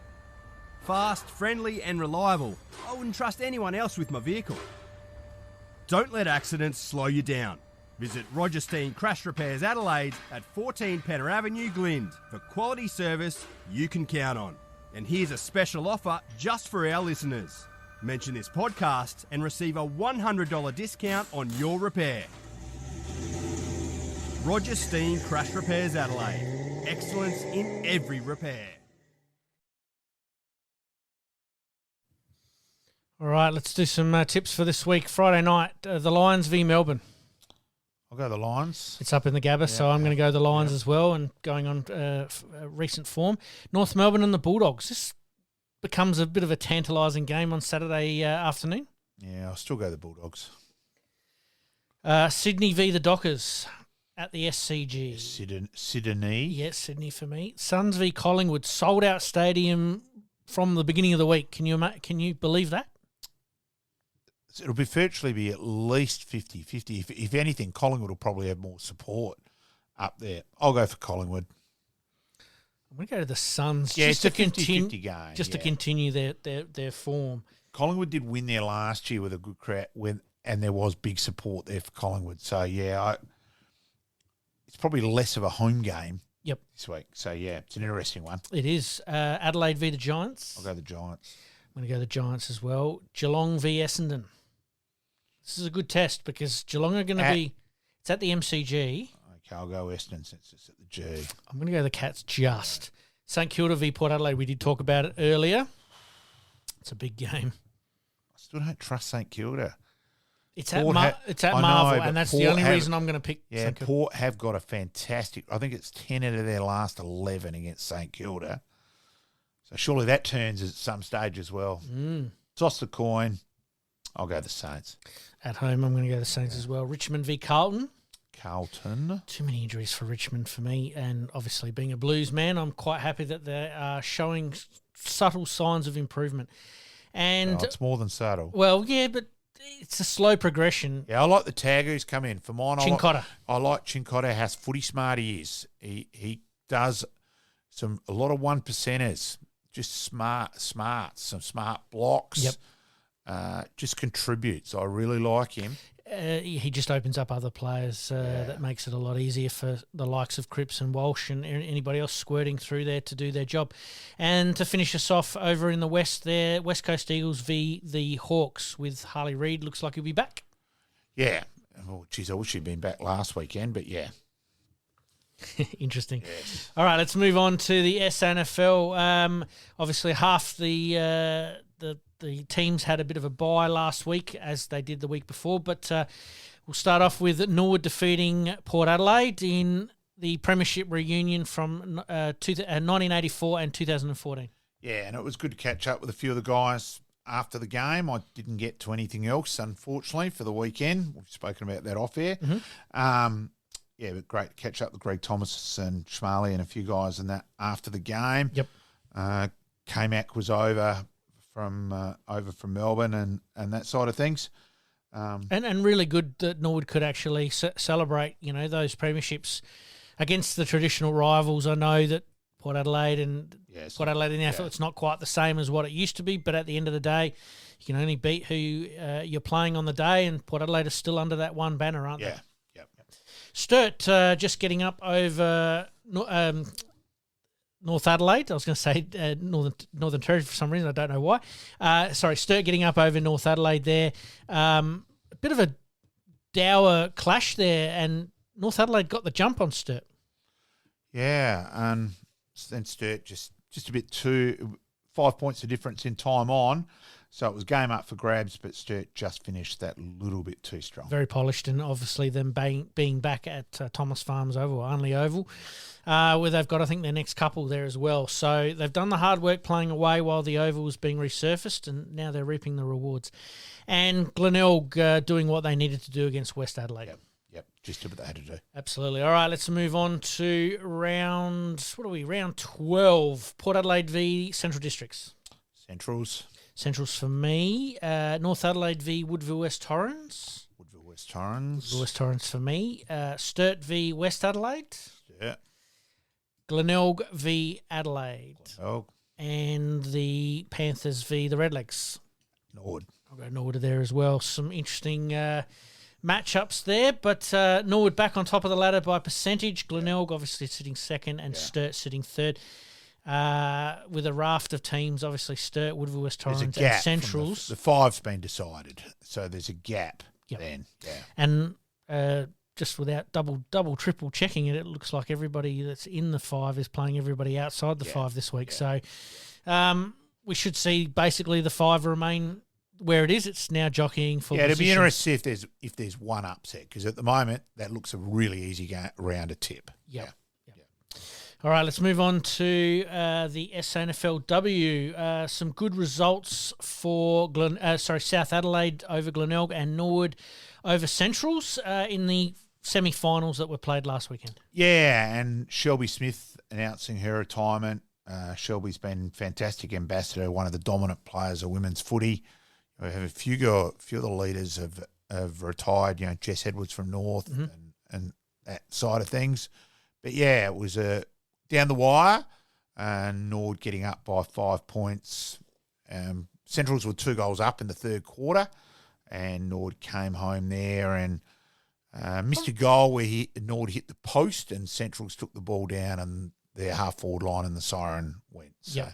Fast, friendly and reliable. I wouldn't trust anyone else with my vehicle. Don't let accidents slow you down. Visit Roger Steen Crash Repairs Adelaide at 14 Penner Avenue, Glynde, for quality service you can count on. And here's a special offer just for our listeners. Mention this podcast and receive a $100 discount on your repair. Roger Steen Crash Repairs Adelaide. Excellence in every repair. All right, let's do some tips for this week. Friday night, the Lions v Melbourne. I'll go the Lions. It's up in the Gabba, so I'm going to go the Lions as well, and going on recent form. North Melbourne and the Bulldogs. This becomes a bit of a tantalising game on Saturday afternoon. Yeah, I'll still go the Bulldogs. Sydney v the Dockers at the SCG. Sydney. Yes, Sydney for me. Suns v Collingwood, sold out stadium from the beginning of the week. Can you believe that? It'll virtually be at least 50-50. If anything, Collingwood will probably have more support up there. I'll go for Collingwood. I'm going to go to the Suns. Yeah, just it's to a 50-50 game. Just to continue their form. Collingwood did win there last year with a good crowd, and there was big support there for Collingwood. So, it's probably less of a home game this week. So, it's an interesting one. It is. Adelaide v the Giants. I'll go the Giants. I'm going to go the Giants as well. Geelong v Essendon. This is a good test because Geelong are going to be... It's at the MCG. Okay, I'll go Essendon since it's at the G. I'm going to go the Cats just. St Kilda v Port Adelaide. We did talk about it earlier. It's a big game. I still don't trust St Kilda. It's at Marvel, and that's the only reason I'm going to pick St Kilda. Port have got a fantastic... I think it's 10 out of their last 11 against St Kilda. So surely that turns at some stage as well. Toss the coin. I'll go the Saints. At home, I'm going to go the Saints as well. Richmond v Carlton. Too many injuries for Richmond for me, and obviously being a Blues man, I'm quite happy that they are showing subtle signs of improvement. And it's more than subtle. Well, yeah, but it's a slow progression. Yeah, I like the tag who's come in. For mine, Chincotta. I like Chincotta, how footy smart he is. He does a lot of 1%ers. Just some smart blocks. Yep. Just contributes. I really like him. He just opens up other players. That makes it a lot easier for the likes of Cripps and Walsh and anybody else squirting through there to do their job. And to finish us off over in the West there, West Coast Eagles v the Hawks with Harley Reid. Looks like he'll be back. Yeah. Oh, geez, I wish he'd been back last weekend, but yeah. Interesting. Yes. All right, let's move on to the SANFL. Obviously, half the teams had a bit of a bye last week, as they did the week before. But we'll start off with Norwood defeating Port Adelaide in the premiership reunion from 1984 and 2014. Yeah, and it was good to catch up with a few of the guys after the game. I didn't get to anything else, unfortunately, for the weekend. We've spoken about that off air. Mm-hmm. But great to catch up with Greg Thomas and Schmarley and a few guys in that after the game. Yep. K-Mac was over from Melbourne and that side of things. And really good that Norwood could actually celebrate, those premierships against the traditional rivals. I know that Port Adelaide and Port Adelaide in the AFL, it's not quite the same as what it used to be, but at the end of the day, you can only beat who you're playing on the day, and Port Adelaide is still under that one banner, aren't they? Yep. Sturt just getting up over North Adelaide. I was going to say Northern Territory for some reason. I don't know why. Sturt getting up over North Adelaide there. A bit of a dour clash there, and North Adelaide got the jump on Sturt. Yeah, and then Sturt just a bit too 5 points of difference in time on. So it was game up for grabs, but Sturt just finished that little bit too strong. Very polished, and obviously them being back at Thomas Farms Oval, only oval, where they've got, I think, their next couple there as well. So they've done the hard work playing away while the oval was being resurfaced, and now they're reaping the rewards. And Glenelg doing what they needed to do against West Adelaide. Yep, just did what they had to do. Absolutely. All right, let's move on to round 12, Port Adelaide v Central Districts. Centrals for me. North Adelaide v Woodville West Torrens. Woodville West Torrens. Woodville West Torrens for me. Sturt v West Adelaide. Yeah. Glenelg v Adelaide. Glenelg. And the Panthers v the Redlegs. Nord. I'll go Norwood there as well. Some interesting matchups there, but Norwood back on top of the ladder by percentage. Glenelg obviously sitting second, and Sturt sitting third. With a raft of teams, obviously Sturt, Woodville West Torrens, and Centrals. The five's been decided, so there's a gap then. Yeah. And just without double, triple checking it, it looks like everybody that's in the five is playing everybody outside the five this week. So we should see basically the five remain where it is. It's now jockeying for it'd be position. interesting if there's one upset, because at the moment that looks a really easy round to tip. Yep. All right, let's move on to the SANFL W. Some good results for South Adelaide over Glenelg and Norwood over Centrals in the semi-finals that were played last weekend. Yeah, and Shelby Smith announcing her retirement. Shelby's been fantastic ambassador, one of the dominant players of women's footy. We have a few of the leaders have retired. You know, Jess Edwards from North and that side of things. But yeah, it was down the wire, and Nord getting up by 5 points. Centrals were 2 goals up in the third quarter, and Nord came home there and missed a goal where Nord hit the post, and Centrals took the ball down, and their half-forward line and the siren went. So,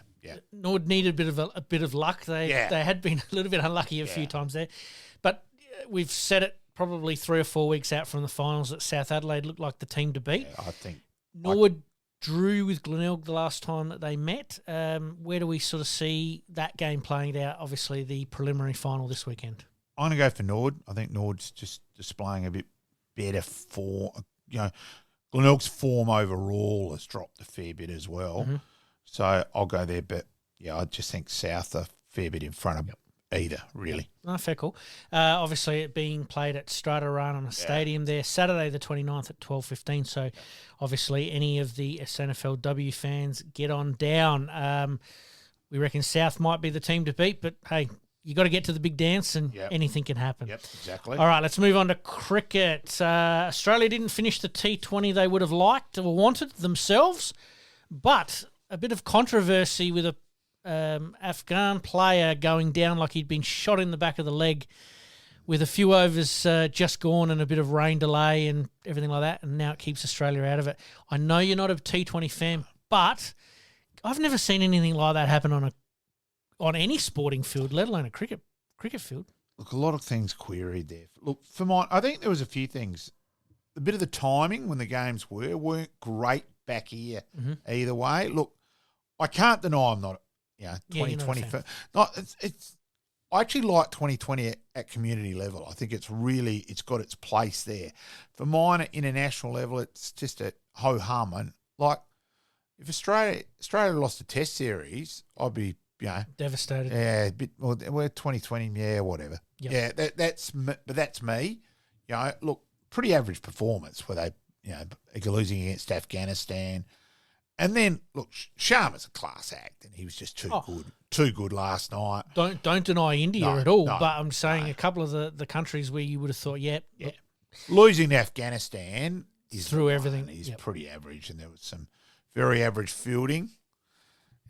Nord needed a bit of luck. They had been a little bit unlucky a few times there, but we've said it probably 3 or 4 weeks out from the finals that South Adelaide looked like the team to beat. Yeah, I think Norwood drew with Glenelg the last time that they met. Where do we sort of see that game playing out? Obviously, the preliminary final this weekend. I'm going to go for Nord. I think Nord's just displaying a bit better form. You know, Glenelg's form overall has dropped a fair bit as well. Mm-hmm. So I'll go there. But, yeah, I just think South a fair bit in front of either, really. No, fair call. Obviously, it being played at Strata Arana Stadium there, Saturday the 29th at 12:15. So, obviously, any of the SANFL W fans get on down. We reckon South might be the team to beat, but, hey, you got to get to the big dance and anything can happen. Yep, exactly. All right, let's move on to cricket. Australia didn't finish the T20 they would have liked or wanted themselves, but a bit of controversy with a Afghan player going down like he'd been shot in the back of the leg with a few overs just gone and a bit of rain delay and everything like that, and now it keeps Australia out of it. I know you're not a T20 fan, but I've never seen anything like that happen on any sporting field, let alone a cricket field. Look, a lot of things queried there. Look, for mine, I think there was a few things. A bit of the timing when the games weren't great back here either way. Look, I can't deny I'm not 2020. I actually like 2020 at community level. I think it's got its place there. For mine at international level, it's just a ho-hum. And like, if Australia lost a test series, I'd be, devastated. Yeah, we're 2020, whatever. Yep. Yeah, that's me. Look, pretty average performance where they, losing against Afghanistan. And then, look, Sharma's a class act, and he was just too good last night. Don't deny India at all, but I'm saying a couple of the countries where you would have thought, losing to Afghanistan is through everything. He's pretty average, and there was some very average fielding.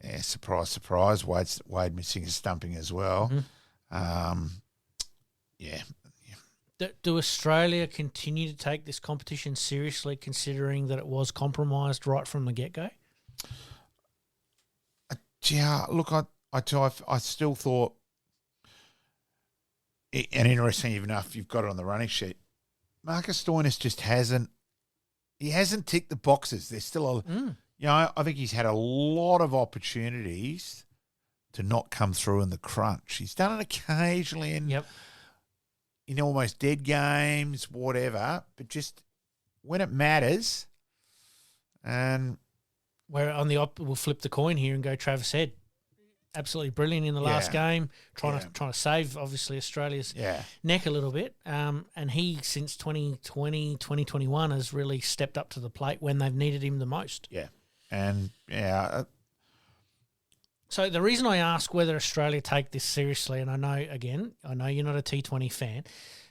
Yeah, surprise, surprise. Wade missing his stumping as well. Mm-hmm. Do Australia continue to take this competition seriously, considering that it was compromised right from the get-go? Yeah, look, I still thought, and interesting enough, you've got it on the running sheet, Marcus Stoinis just hasn't ticked the boxes. There's still I think he's had a lot of opportunities to not come through in the crunch. He's done it occasionally in almost dead games, whatever, but just when it matters. And where on the we'll flip the coin here and go Travis Head. Absolutely brilliant in the last game, trying to save, obviously, Australia's neck a little bit. And he, since 2020, 2021, has really stepped up to the plate when they've needed him the most. Yeah. And, so the reason I ask whether Australia take this seriously, and I know you're not a T20 fan,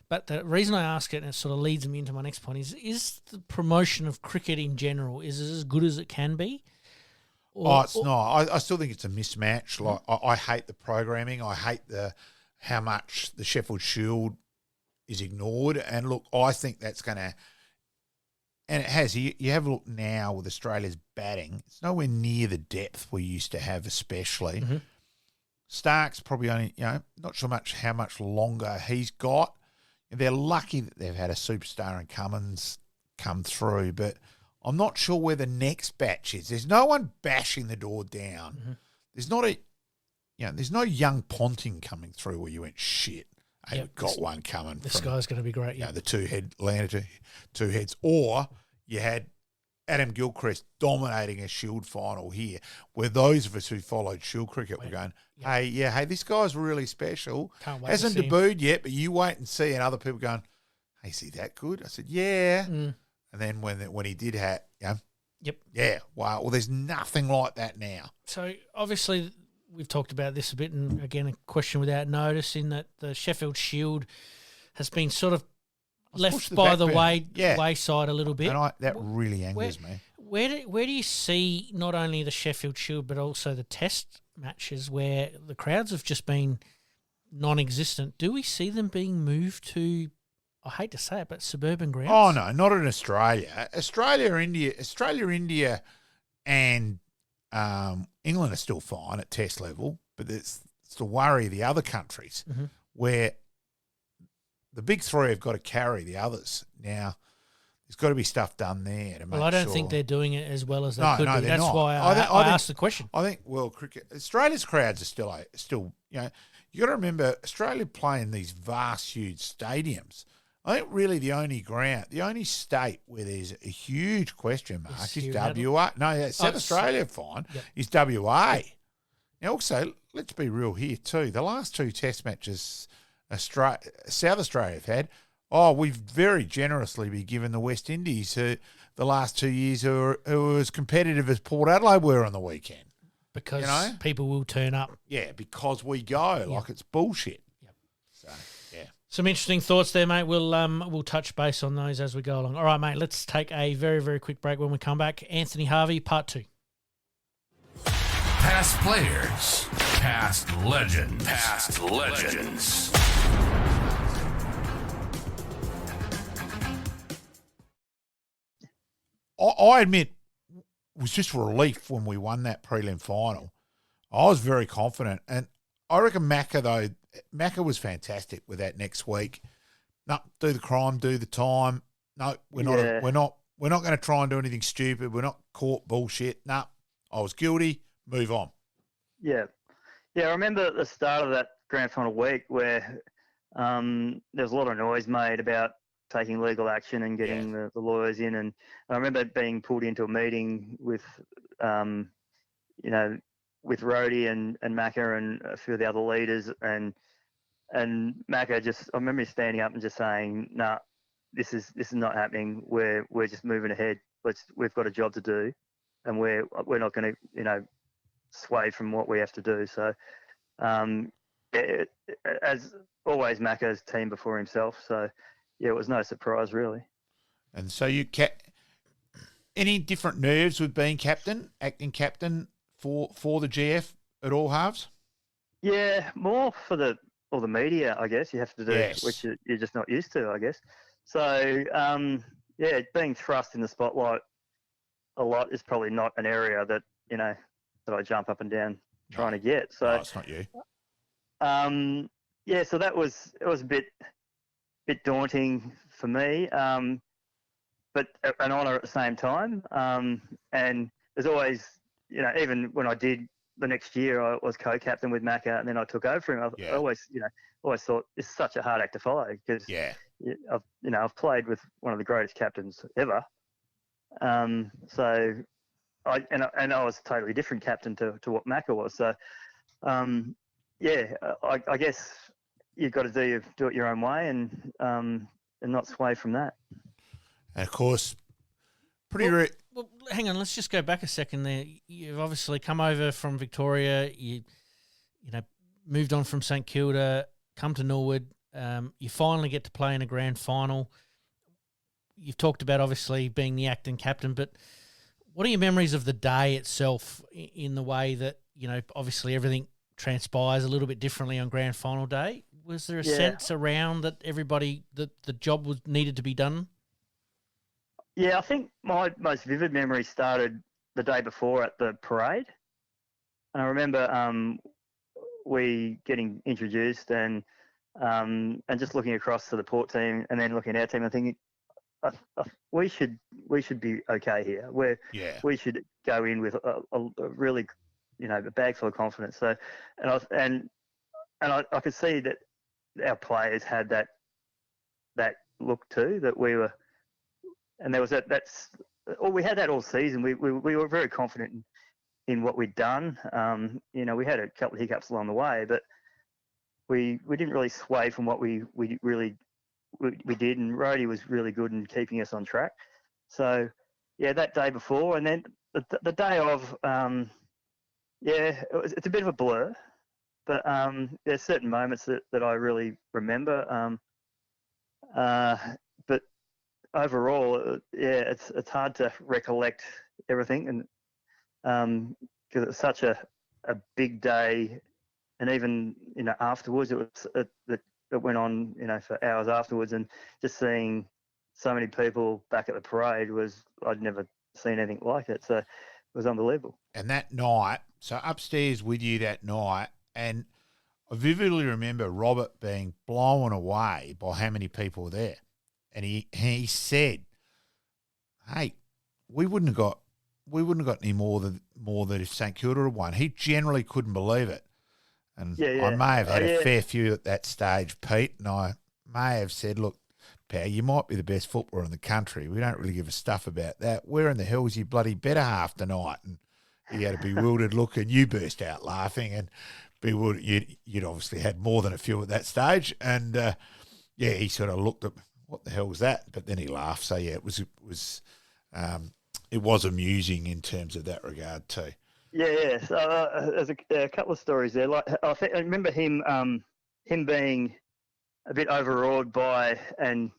but the reason I ask it, and it sort of leads me into my next point, is the promotion of cricket in general, is it as good as it can be? It's not. I still think it's a mismatch. Like I hate the programming. I hate how much the Sheffield Shield is ignored. And look, I think that's going to, and it has. You have a look now with Australia's batting. It's nowhere near the depth we used to have, especially. Mm-hmm. Stark's probably only, not sure how much longer he's got. They're lucky that they've had a superstar in Cummins come through, but I'm not sure where the next batch is. There's no one bashing the door down. Mm-hmm. There's not there's no young Ponting coming through where you went, shit, we've got one coming. This guy's going to be great. The two heads. Or you had Adam Gilchrist dominating a Shield final here, where those of us who followed Shield cricket were going, hey, this guy's really special. Hasn't debuted yet, but you wait and see. And other people going, hey, is he that good? I said, yeah. Mm. And then when he did have, wow. Well, there's nothing like that now. So obviously we've talked about this a bit, and again, a question without notice in that the Sheffield Shield has been sort of left by the wayside a little bit. And that really angers me. Where do you see not only the Sheffield Shield but also the Test matches where the crowds have just been non-existent? Do we see them being moved to, I hate to say it, but suburban grounds? Oh, no, not in Australia. Australia, India and England are still fine at Test level, but it's the worry of the other countries where the big three have got to carry the others. Now, there's got to be stuff done there to make sure. I don't think they're doing it as well as they could be. That's not. why I asked the question. I think world cricket, Australia's crowds are still you got to remember, Australia playing these vast, huge stadiums. I think really the only state where there's a huge question mark is WA. No, South Australia, fine, is WA. Now, also, let's be real here too. The last two Test matches South Australia have had, we've very generously been given the West Indies the last 2 years who are as competitive as Port Adelaide were on the weekend. Because people will turn up. Yeah, because we go. Like it's bullshit. Yep. So, yeah. Some interesting thoughts there, mate. We'll touch base on those as we go along. All right, mate, let's take a very, very quick break. When we come back, Anthony Harvey, part 2. Past players, past legends, past legends. I admit, it was just relief when we won that prelim final. I was very confident, and I reckon Macca was fantastic with that next week. No, do the crime, do the time. No, we're not going to try and do anything stupid. We're not caught bullshit. No, I was guilty. Move on. Yeah. I remember at the start of that grand final week where there was a lot of noise made about taking legal action and getting the lawyers in, and I remember being pulled into a meeting with, with Rhodey and Macca and a few of the other leaders, and Macca I remember standing up and just saying, "Nah, this is not happening. We're just moving ahead. We've got a job to do, and we're not going to sway from what we have to do." So, as always, Macca's team before himself. So, yeah, it was no surprise really. And so any different nerves with being acting captain for the GF at all halves? Yeah, more for the media, I guess you have to do, which you're just not used to, I guess. So, being thrust in the spotlight a lot is probably not an area that I jump up and down trying to get. So it's not you. So it was a bit daunting for me, but an honour at the same time. And there's always, even when I did the next year I was co-captain with Macca, and then I took over for him. I always thought it's such a hard act to follow because I've played with one of the greatest captains ever. So I was a totally different captain to what Macca was. So I guess you've got to do it your own way and not sway from that. And of course, Well, hang on. Let's just go back a second there. You've obviously come over from Victoria. You moved on from St Kilda, come to Norwood. You finally get to play in a grand final. You've talked about obviously being the acting captain, but what are your memories of the day itself in the way that, obviously everything transpires a little bit differently on grand final day? Was there a sense around that everybody, that the job needed to be done? Yeah, I think my most vivid memory started the day before at the parade. And I remember we getting introduced and just looking across to the port team and then looking at our team and thinking, we should be okay here. We should go in with a really, a bag full of confidence. So, and I could see that our players had that look too, that we were. And there was we had that all season. We were very confident in what we'd done. We had a couple of hiccups along the way, but we didn't really sway from what we did. And Rhodey was really good in keeping us on track. So, that day before, and then the day of, it's a bit of a blur, but there's certain moments that I really remember. But overall, it's hard to recollect everything, and because it's such a big day, and even afterwards, it went on for hours afterwards, and just seeing so many people back at the parade I'd never seen anything like it, so it was unbelievable. And that night, so upstairs with you that night, and I vividly remember Robert being blown away by how many people were there. And he said, "Hey, we wouldn't have got any more than if St Kilda had won." He generally couldn't believe it, and I may have had a fair few at that stage, Pete. And I may have said, "Look, pal, you might be the best footballer in the country. We don't really give a stuff about that. Where in the hell's your bloody better half tonight?" And he had a bewildered look, and you burst out laughing, and bewildered. You'd obviously had more than a few at that stage, and he sort of looked at. What the hell was that? But then he laughed. So it was amusing in terms of that regard too. Yeah. So there's a couple of stories there. Like I remember him being a bit overawed by and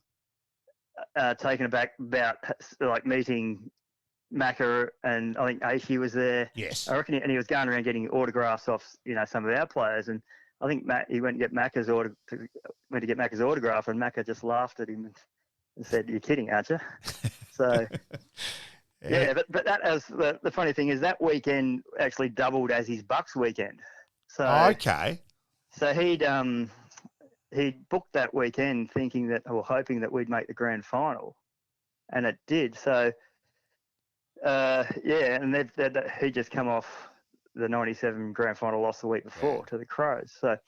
taken aback about like meeting Macca, and I think Aishi was there. Yes, I reckon, and he was going around getting autographs off some of our players, and I think he went to get Macca's autograph, and Macca just laughed at him and said, "You're kidding, aren't you?" So, but that was the funny thing is that weekend actually doubled as his Bucks weekend. So okay. So he'd booked that weekend thinking that, or hoping that we'd make the grand final, and it did. So, and he just come off the 97 grand final loss the week before to the Crows. So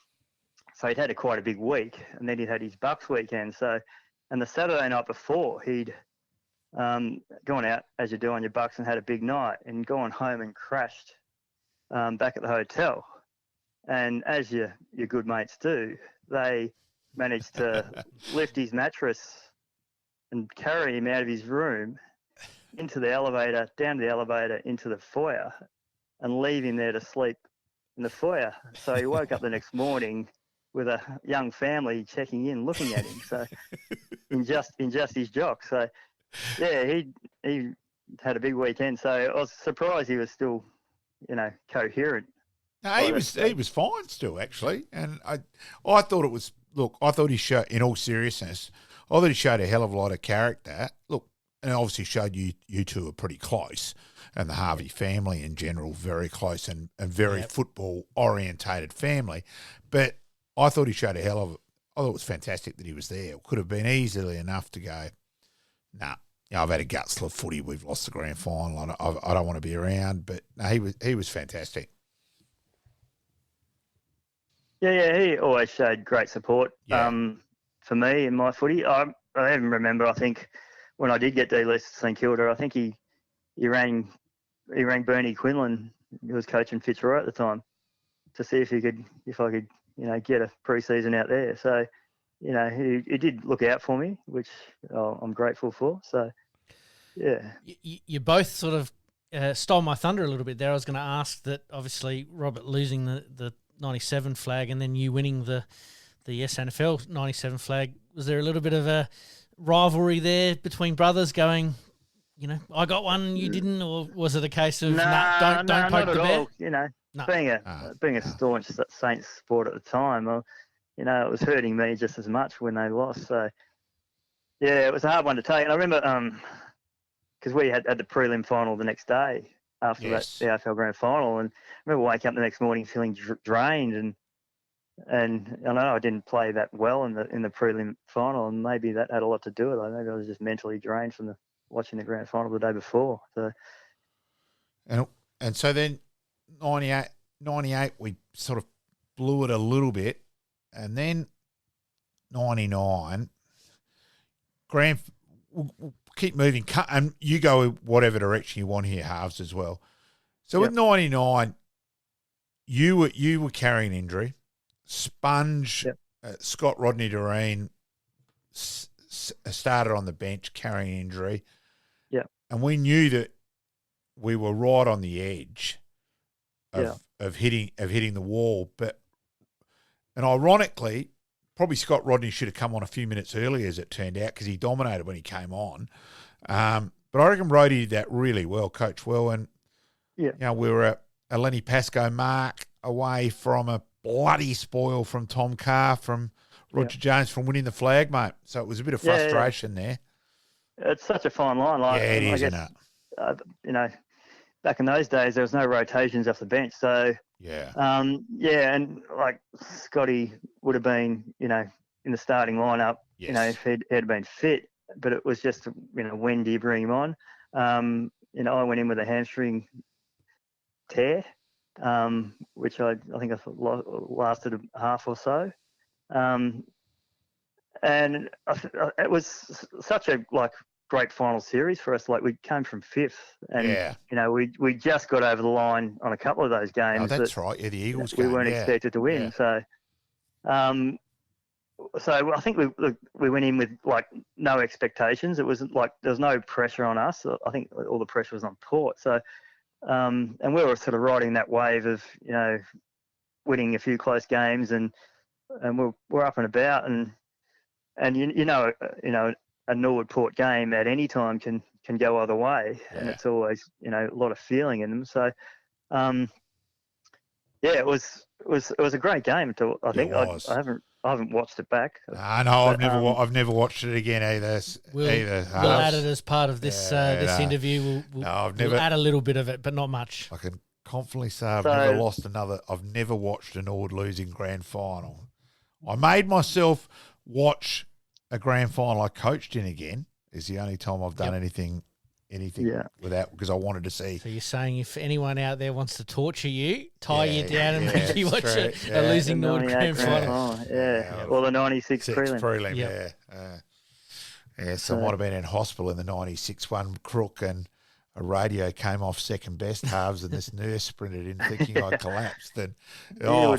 he'd had quite a big week, and then he'd had his Bucks weekend. So, and the Saturday night before, he'd gone out, as you do on your Bucks, and had a big night, and gone home and crashed back at the hotel. And as your good mates do, they managed to lift his mattress and carry him out of his room into the elevator, down the elevator, into the foyer, and leave him there to sleep in the foyer. So he woke up the next morning with a young family checking in, looking at him. So in just his jock. So he had a big weekend. So I was surprised he was still, coherent. No, he was fine still, actually. And I thought it was, I thought he showed, in all seriousness, I thought he showed a hell of a lot of character. Look, and obviously showed you two are pretty close, and the Harvey family in general, very close and very football-orientated family. But I thought he showed I thought it was fantastic that he was there. It could have been easily enough to go, nah, I've had a guts full of footy. We've lost the grand final. I don't want to be around. But no, he was fantastic. Yeah, he always showed great support for me in my footy. I even remember, I think, when I did get delisted to St Kilda, I think he rang Bernie Quinlan, who was coaching Fitzroy at the time, to see if I could, get a pre-season out there. So, he did look out for me, which I'm grateful for. So, yeah. You both sort of stole my thunder a little bit there. I was going to ask that, obviously, Robert losing the 97 flag and then you winning the SANFL 97 flag. Was there a little bit of a rivalry there between brothers going, I got one, you didn't, or was it a case of don't poke the bear? All. Being a staunch Saints sport at the time, it was hurting me just as much when they lost. So yeah, it was a hard one to take. And I remember because we had the prelim final the next day after the AFL Grand Final, and I remember waking up the next morning feeling drained, and I know I didn't play that well in the prelim final, and maybe that had a lot to do with it. Maybe I was just mentally drained from watching the grand final the day before. So, and so then 98 we sort of blew it a little bit, and then 99 we'll keep moving, and you go whatever direction you want here, halves as well. So with 99, you were carrying injury. Sponge, Scott Rodney Doreen started on the bench carrying injury. Yeah. And we knew that we were right on the edge of hitting the wall. And ironically, probably Scott Rodney should have come on a few minutes earlier, as it turned out, because he dominated when he came on. But I reckon Roddy did that really well, coached well. And, we were a Lenny Pascoe mark away from a bloody spoil from Tom Carr, from Roger Jones, from winning the flag, mate. So it was a bit of frustration there. It's such a fine line. It is, isn't it? Back in those days, there was no rotations off the bench. So, and like Scotty would have been, in the starting lineup, if he'd been fit, but it was just, when do you bring him on? I went in with a hamstring tear, which I think I lasted a half or so. And it was such a great final series for us. Like, we came from fifth, and we just got over the line on a couple of those games. Oh, that's right. Yeah, the Eagles we game. weren't expected to win. Yeah. So I think we went in with no expectations. It wasn't there was no pressure on us. I think all the pressure was on Port. So and we were sort of riding that wave of winning a few close games, and we're up and about, and a Norwood Port game at any time can go either way, and it's always a lot of feeling in them. So it was a great game. I think I haven't watched it back. No, I've never watched it again either. We'll add it as part of this interview. We'll add a little bit of it, but not much. I can confidently say I've never watched an Ord losing grand final. I made myself watch a grand final I coached in again. Is the only time I've done anything without, because I wanted to see. So you're saying if anyone out there wants to torture you, tie you down and make you watch a losing Nord grand final. Or the 96 prelim. So I might have been in hospital in the 96 one, crook, and a radio came off second best halves, and this nurse sprinted in thinking I collapsed. And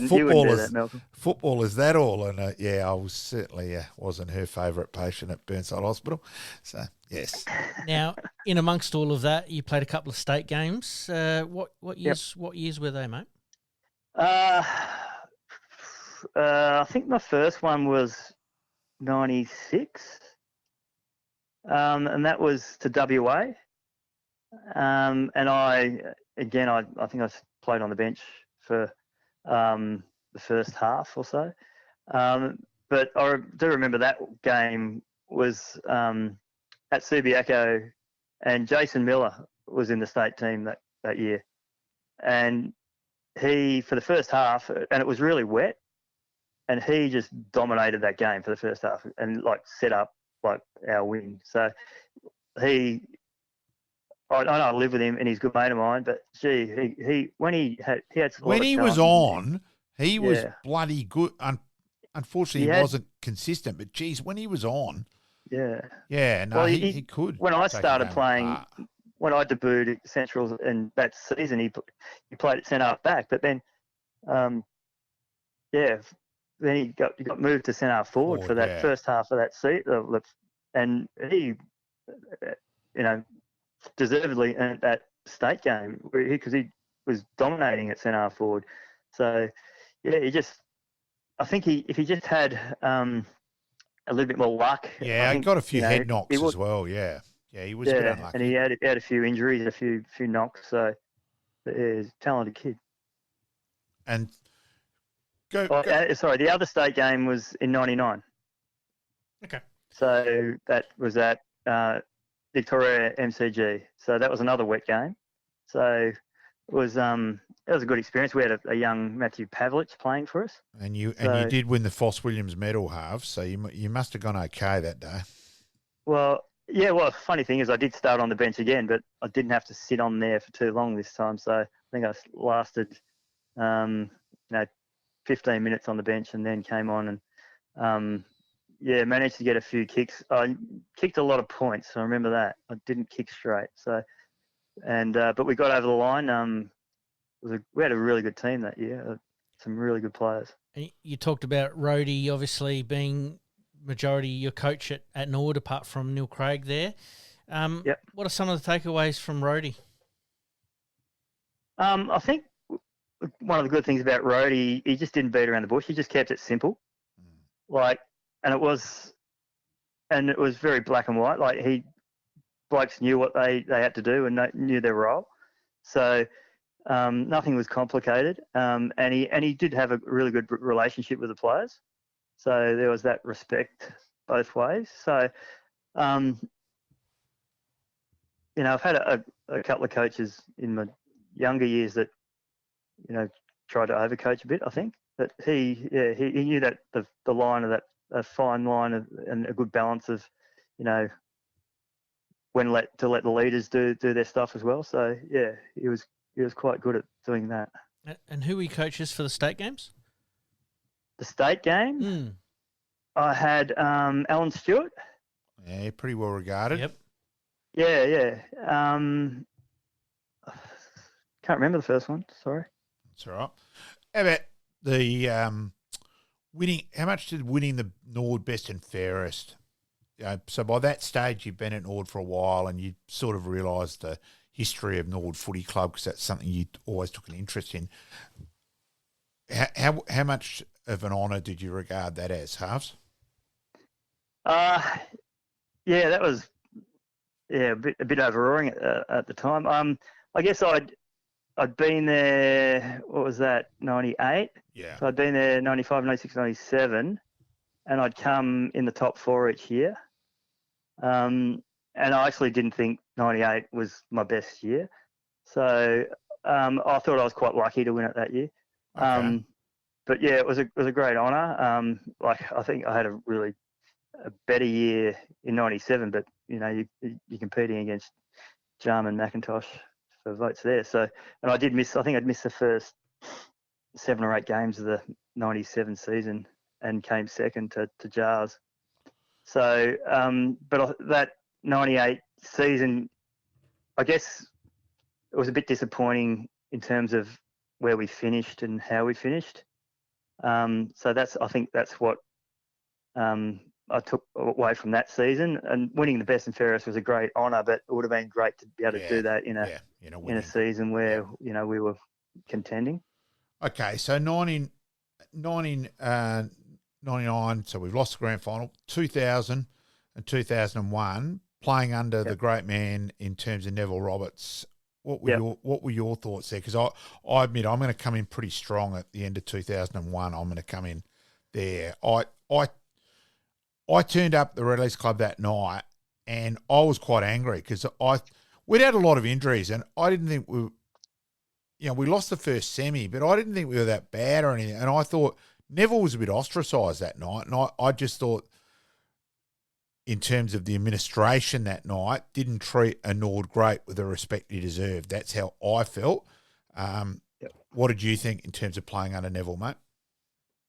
football is that all? And I was certainly wasn't her favourite patient at Burnside Hospital. So yes. Now, in amongst all of that, you played a couple of state games. What years were they, mate? I think my first one was 96, and that was to WA. And I think I played on the bench for the first half or so. But I do remember that game was at Subiaco, and Jason Miller was in the state team that year. And he, for the first half, and it was really wet, and he just dominated that game for the first half and set up our win. So I know I live with him and he's a good mate of mine, but gee, he when he had when he was on, He was bloody good. Unfortunately, he wasn't consistent, but geez, when he was on, he could. When I started playing, when I debuted at Central in that season, he played at centre half back, but then, then he got moved to centre half forward for that first half of that season, and he, deservedly earned that state game because he was dominating at centre half forward. So, I think if he just had a little bit more luck. Yeah, he got a few head knocks as well. Yeah, he was a bit unlucky. And he had a few injuries, a few knocks. So, he's a talented kid. And the other state game was in '99. Okay. So that was at Victoria MCG. So that was another wet game. So it was a good experience. We had a young Matthew Pavlich playing for us. And you did win the Foss Williams medal half, so you must have gone okay that day. Well, yeah. Well, funny thing is, I did start on the bench again, but I didn't have to sit on there for too long this time. So I think I lasted, 15 minutes on the bench, and then came on and managed to get a few kicks. I kicked a lot of points. I remember that. I didn't kick straight. So, but we got over the line. We had a really good team that year. Some really good players. And you talked about Rhodey obviously being majority your coach at Nord, apart from Neil Craig there. What are some of the takeaways from Rhodey? I think one of the good things about Rhodey, he just didn't beat around the bush. He just kept it simple. And it was very black and white. Like blokes knew what they had to do and knew their role. So nothing was complicated. And he did have a really good relationship with the players. So there was that respect both ways. So, I've had a couple of coaches in my younger years that, tried to overcoach a bit, I think. But he knew that the line of that, a fine line and a good balance of, when to let the leaders do their stuff as well. So he was quite good at doing that. And who were your coaches for the state games? The state game, I had Alan Stewart. Yeah, pretty well regarded. Yep. Yeah. Can't remember the first one. Sorry. That's all right. How about the winning? How much did winning the Nord Best and Fairest? So by that stage, you've been at Nord for a while, and you sort of realised the history of Nord Footy Club because that's something you always took an interest in. How much of an honour did you regard that as, Halves? That was a bit overawing at the time. I guess I'd been there, what was that, 98? Yeah. So I'd been there 95, 96, 97, and I'd come in the top four each year. And I actually didn't think 98 was my best year. So I thought I was quite lucky to win it that year. Okay. But yeah, it was a great honour. I think I had a better year in 97, but you're competing against Jarman, McIntosh for votes there. So, and I think I'd missed the first 7 or 8 games of the 97 season and came second to Jars. So, that 98 season, I guess it was a bit disappointing in terms of where we finished and how we finished. So I think that's what I took away from that season. And winning the Best and Fairest was a great honour, but it would have been great to be able to do that in a season where we were contending. Okay, so 99, so we've lost the grand final. 2000 and 2001, playing under the great man in terms of Neville Roberts. What were your thoughts there? Because I admit I'm going to come in pretty strong at the end of 2001. I'm going to come in there. I turned up at the Red Leafs Club that night, and I was quite angry because we'd had a lot of injuries, and I didn't think we lost the first semi, but I didn't think we were that bad or anything. And I thought Neville was a bit ostracised that night, and I just thought, in terms of the administration that night, didn't treat a Nord great with the respect he deserved. That's how I felt. What did you think in terms of playing under Neville, mate?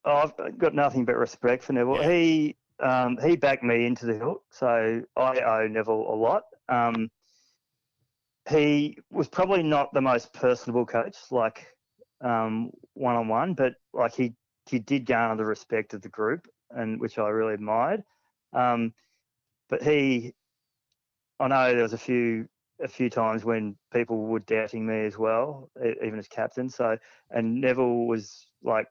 I've got nothing but respect for Neville. Yeah. He backed me into the hilt, so I owe Neville a lot. He was probably not the most personable coach, like one-on-one, but like he did garner the respect of the group, and which I really admired. But I know there was a few times when people were doubting me as well, even as captain. So, and Neville was like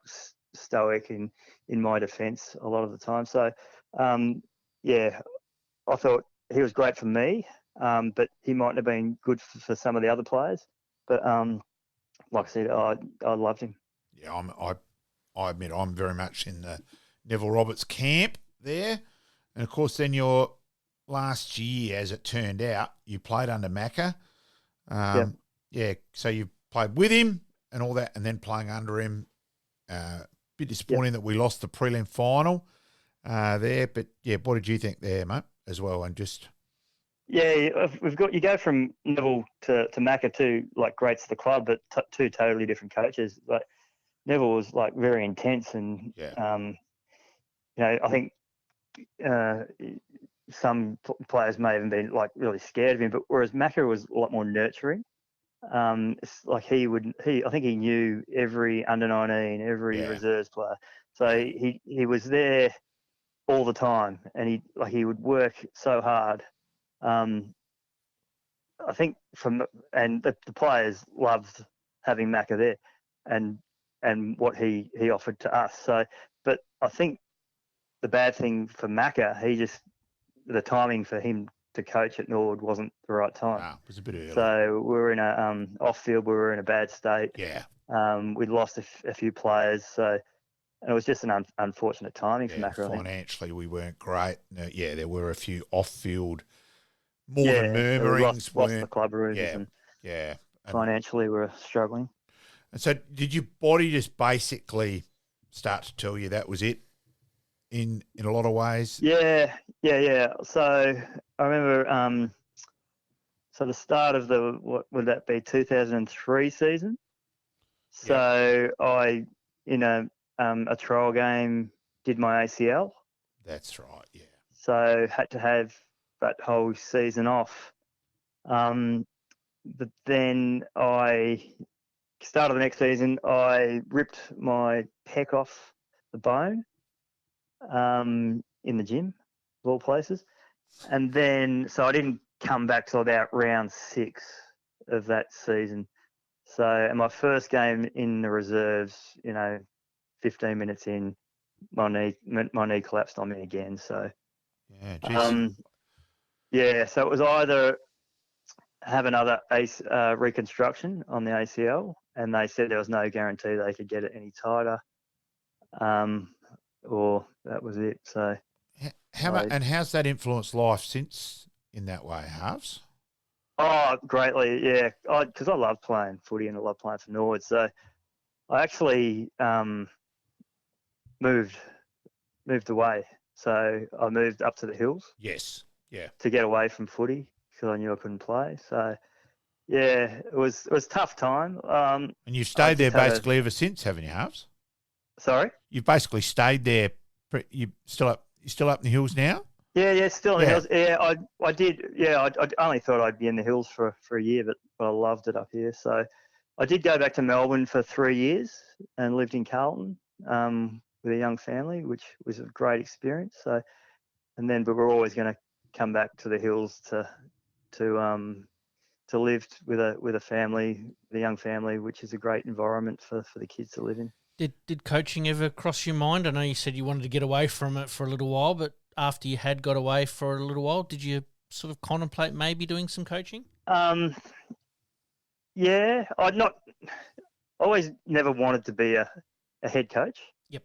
stoic in my defence a lot of the time. So, I thought he was great for me, but he mightn't have been good for some of the other players. But like I said, I loved him. Yeah, I admit I'm very much in the Neville Roberts camp there. And, of course, then your last year, as it turned out, you played under Macca. Yeah, so you played with him and all that, and then playing under him. Bit disappointing that we lost the prelim final there. But, yeah, what did you think there, mate, as well? And just... Yeah, you go from Neville to Macca, two like greats of the club, but two totally different coaches. Like Neville was like very intense, and I think some players may have been like really scared of him, but whereas Macca was a lot more nurturing. It's like I think he knew every under 19, every reserves player, so he was there all the time, and he would work so hard. I think the players loved having Macca there, and what he offered to us. So, but I think the bad thing for Macca, the timing for him to coach at Norwood wasn't the right time. It was a bit early. So we were in off field. We were in a bad state. Yeah. We'd lost a few players, so. And it was just an unfortunate timing for Macca. Financially, we weren't great. There were a few off-field more than murmurings. We lost the club rooms. And financially, we were struggling. And so did your body just basically start to tell you that was it in a lot of ways? Yeah. So I remember the start of what would that be, 2003 season? So I, a trial game, did my ACL. That's right, yeah. So had to have that whole season off. But then started the next season, I ripped my pec off the bone in the gym, of all places. And then, so I didn't come back till about round 6 of that season. So, and my first game in the reserves, 15 minutes in, my knee collapsed on me again. So, so it was either have another reconstruction on the ACL, and they said there was no guarantee they could get it any tighter, or that was it. So, how's that influenced life since in that way, Halves? Oh, greatly, yeah. Because I love playing footy and I love playing for Norwood. So I actually moved away. So I moved up to the hills. Yes, yeah. To get away from footy because I knew I couldn't play. So yeah, it was a tough time. And you've stayed there basically ever since, haven't you, Halves? Sorry? You've basically stayed there. You still up in the hills now? Yeah, still in the hills. Yeah, I did. Yeah, I only thought I'd be in the hills for a year, but I loved it up here. So I did go back to Melbourne for 3 years and lived in Carlton with a young family, which was a great experience. So, but we're always going to come back to the hills to live with a family, the young family, which is a great environment for the kids to live in. Did coaching ever cross your mind? I know you said you wanted to get away from it for a little while, but after you had got away for a little while, did you sort of contemplate maybe doing some coaching? Yeah, always never wanted to be a head coach. Yep.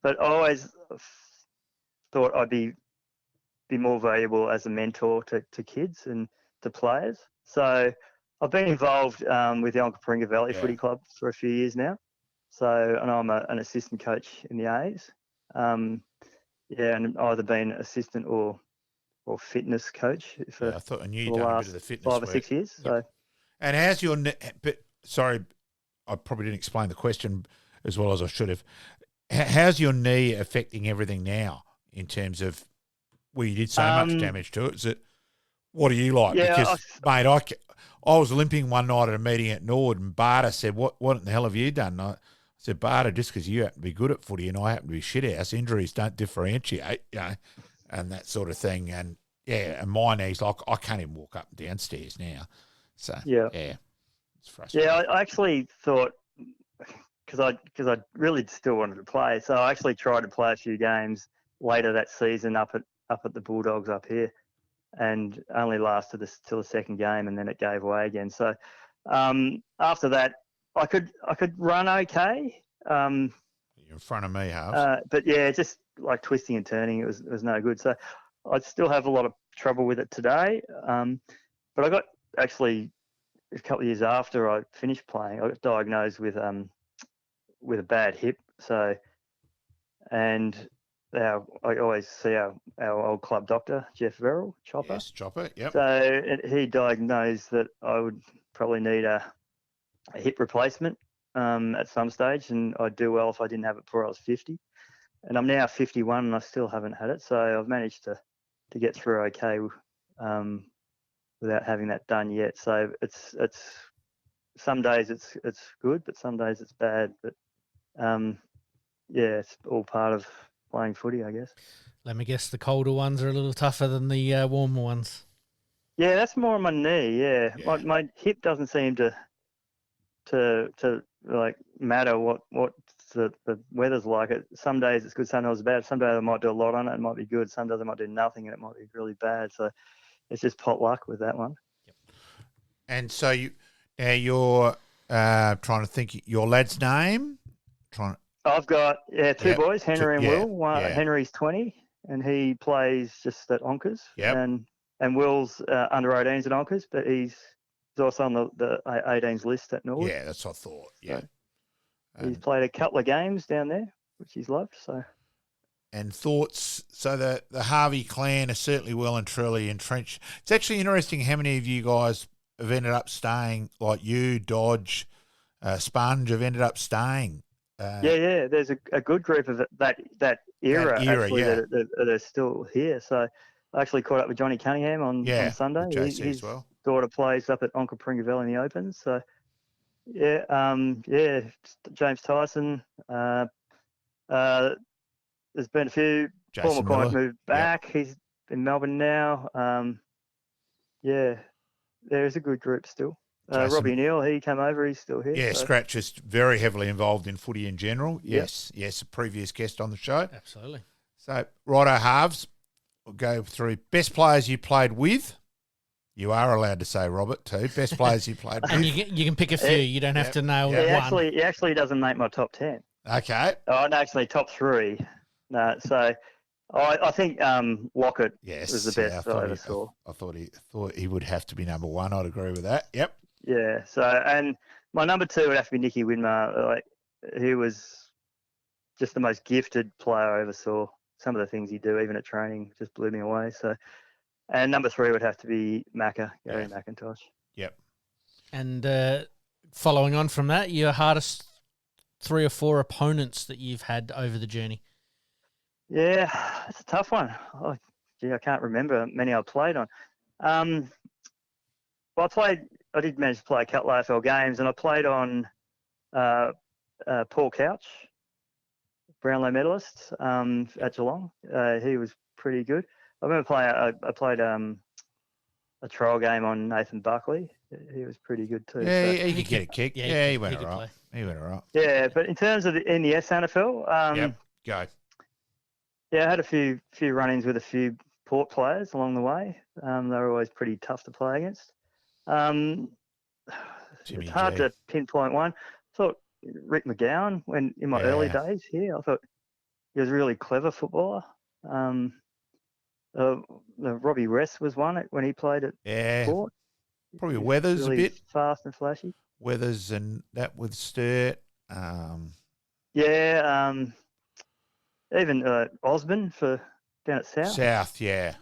But I always thought I'd be more valuable as a mentor to kids and to players. So I've been involved with the Onkaparinga Valley Footy Club for a few years now. So, and I'm an assistant coach in the A's. And either been assistant or fitness coach for I thought I knew the you'd done a last bit of the fitness 5 or 6 years. Yep. So, and how's your? Sorry, I probably didn't explain the question as well as I should have. How's your knee affecting everything now in terms of, well, you did so much damage to it. Is it, what do you like? Yeah, Because, mate, I was limping one night at a meeting at Nord, and Barter said, what in the hell have you done? And I said, Barter, just because you happen to be good at footy and I happen to be shit house, injuries don't differentiate, and that sort of thing. And, and my knees, like, I can't even walk up and downstairs now. So, it's frustrating. Yeah, I actually thought, because I really still wanted to play, so I actually tried to play a few games later that season up at the Bulldogs up here, and only lasted till the second game, and then it gave way again. So after that, I could run okay. You're in front of me, Harves. But just like twisting and turning, it was no good. So I still have a lot of trouble with it today. But I got actually a couple of years after I finished playing, I got diagnosed with a bad hip. So, and I always see our old club doctor, Jeff Verrill, Chopper. Yes, Chopper, yep. So he diagnosed that I would probably need a hip replacement at some stage, and I'd do well if I didn't have it before I was 50. And I'm now 51 and I still haven't had it. So I've managed to get through okay without having that done yet. So it's some days it's good, but some days it's bad. But it's all part of playing footy, I guess. Let me guess, the colder ones are a little tougher than the warmer ones. Yeah, that's more on my knee. Yeah. My hip doesn't seem to like matter what the weather's like. Some days it's good, some days it's bad. Some days I might do a lot on it, it might be good. Some days I might do nothing and it might be really bad. So it's just pot luck with that one. Yep. And so you're trying to think your lad's name. I've got two boys, Henry and Will. Henry's 20 and he plays just at Onkers. Yep. And Will's under 18s at Onkers, but he's also on the 18s list at Norwood. Yeah, that's what I thought. Yeah. So he's played a couple of games down there, which he's loved. So. And thoughts, so the Harvey clan are certainly well and truly entrenched. It's actually interesting how many of you guys have ended up staying, like you, Dodge, Sponge, have ended up staying. There's a good group of that era actually that are still here. So I actually caught up with Johnny Cunningham on Sunday. His daughter plays up at Onkaparinga in the Opens. So James Tyson. There's been a few. Paul McCoy moved back. Yep. He's in Melbourne now. There is a good group still. Robbie Neal, he came over. He's still here. Yeah, Scratch is very heavily involved in footy in general. Yes, a previous guest on the show. Absolutely. So, righto, halves. We'll go through best players you played with. You are allowed to say, Robert, too. Best players you played with. And you can pick a few. You don't have to nail one. He actually doesn't make my top 10. Okay. Oh, no, actually, top 3. No, so I think Lockett was the best I ever saw. I thought he would have to be number 1. I'd agree with that. Yep. Yeah. So, and my number 2 would have to be Nicky Widmer. Like, he was just the most gifted player I ever saw. Some of the things he'd do, even at training, just blew me away. So, and number 3 would have to be Gary McIntosh. Yep. And following on from that, your hardest 3 or 4 opponents that you've had over the journey? Yeah, it's a tough one. I can't remember many I played on. Well, I did manage to play a couple of AFL games, and I played on Paul Couch, Brownlow medalist at Geelong. He was pretty good. I remember I played a trial game on Nathan Buckley. He was pretty good too. Yeah, he could get a kick. Yeah, he went all right. He went all right. Yeah, but in terms of in the SANFL, go. Yeah, I had a few run-ins with a few Port players along the way. They were always pretty tough to play against. It's hard to pinpoint one. I thought Rick McGowan, in my early days here, I thought he was a really clever footballer. Robbie Rest was one when he played at Port. Probably Weathers really a bit. Fast and flashy. Weathers and that with Sturt. Even Osborne for down at South. South, yeah.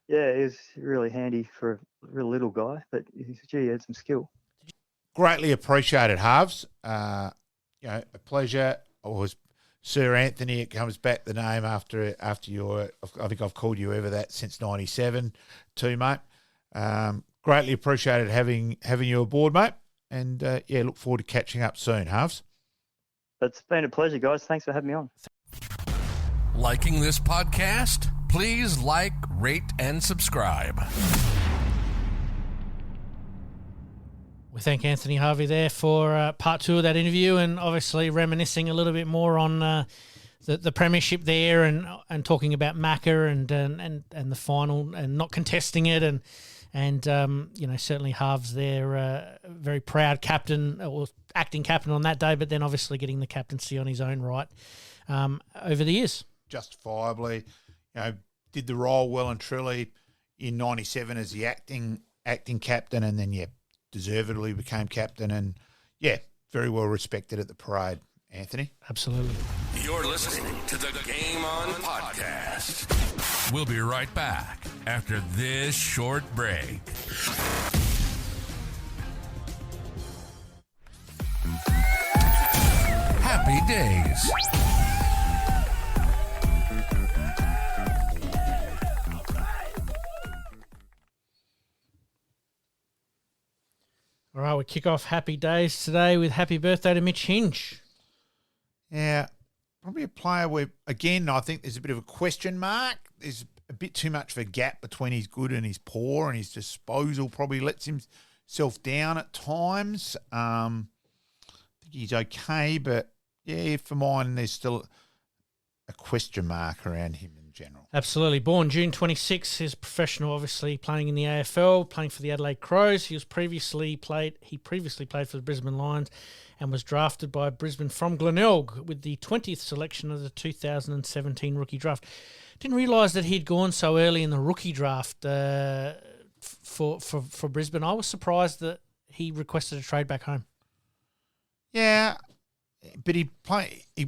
Yeah, he was really handy for a real little guy, but he had some skill. Greatly appreciated, Halves. A pleasure. It was Sir Anthony, it comes back the name after your. I think I've called you ever that since '97, too, mate. Greatly appreciated having you aboard, mate. And look forward to catching up soon, Harves. It's been a pleasure, guys. Thanks for having me on. Liking this podcast? Please like, rate, and subscribe. We thank Anthony Harvey there for part 2 of that interview, and obviously reminiscing a little bit more on the premiership there, and talking about Macca and the final and not contesting it, and certainly Harves there, very proud captain or acting captain on that day, but then obviously getting the captaincy on his own right over the years. Justifiably, did the role well and truly in '97 as the acting captain, and then deservedly became captain, and very well respected at the parade, Anthony. Absolutely. You're listening to the Game On podcast. We'll be right back after this short break. Happy days. All right, we kick off Happy Days today with happy birthday to Mitch Hinge. Yeah, probably a player where, again, I think there's a bit of a question mark. There's a bit too much of a gap between his good and his poor, and his disposal probably lets himself down at times. I think he's okay, but, for mine, there's still a question mark around him in general. Absolutely. Born June 26, he's professional, obviously, playing in the AFL, playing for the Adelaide Crows. He previously played for the Brisbane Lions and was drafted by Brisbane from Glenelg with the 20th selection of the 2017 rookie draft. Didn't realise that he'd gone so early in the rookie draft for Brisbane. I was surprised that he requested a trade back home. Yeah, but he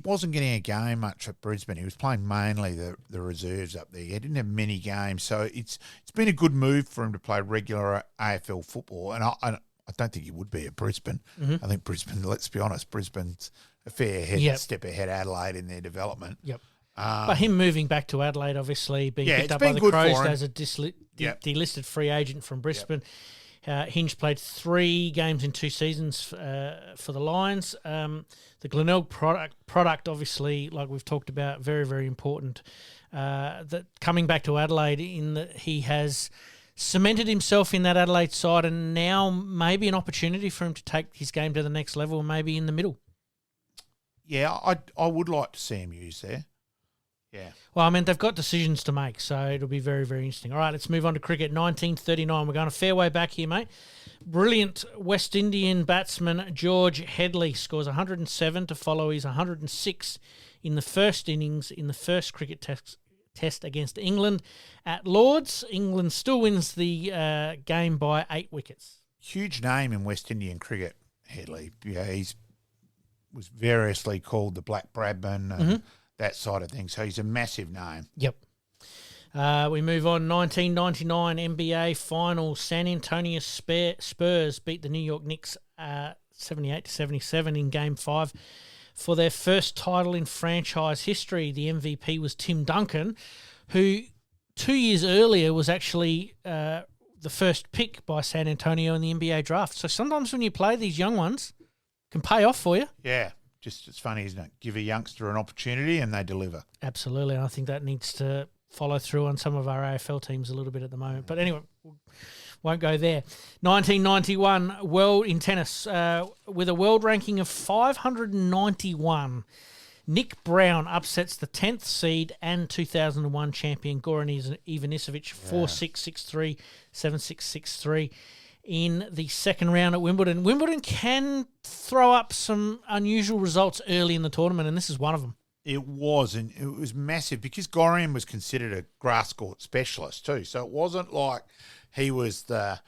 wasn't getting a game much at Brisbane. He was playing mainly the reserves up there. He didn't have many games, so it's been a good move for him to play regular AFL football. And I don't think he would be at Brisbane. Mm-hmm. I think Brisbane, let's be honest, Brisbane's a fair step ahead Adelaide in their development. Yep. But him moving back to Adelaide, obviously being picked up by the Crows as a delisted free agent from Brisbane. Yep. Hinge played 3 games in 2 seasons for the Lions. The Glenelg product, obviously, like we've talked about, very, very important. That coming back to Adelaide, in that he has cemented himself in that Adelaide side, and now maybe an opportunity for him to take his game to the next level, maybe in the middle. Yeah, I would like to see him used there. Yeah. Well, I mean, they've got decisions to make, so it'll be very, very interesting. All right, let's move on to cricket. 1939. We're going a fair way back here, mate. Brilliant West Indian batsman George Headley scores 107 to follow his 106 in the first innings in the first cricket test against England at Lords. England still wins the game by 8 wickets. Huge name in West Indian cricket, Headley. Yeah, he's was variously called the Black Bradman and that side of things. So he's a massive name. Yep. We move on. 1999 NBA Finals. San Antonio Spurs beat the New York Knicks 78-77 in Game 5 for their first title in franchise history. The MVP was Tim Duncan, who 2 years earlier was actually the first pick by San Antonio in the NBA draft. So sometimes when you play these young ones, it can pay off for you. Yeah. Just it's funny, isn't it? Give a youngster an opportunity and they deliver. Absolutely. I think that needs to follow through on some of our AFL teams a little bit at the moment. But anyway, won't go there. 1991, world in tennis, with a world ranking of 591, Nick Brown upsets the 10th seed and 2001 champion Goran Ivanisevic 4-6, 6-3, 7-6, 6-3. In the second round at Wimbledon. Wimbledon can throw up some unusual results early in the tournament, and this is one of them. It was, and it was massive because Goran was considered a grass court specialist too. So it wasn't like he was the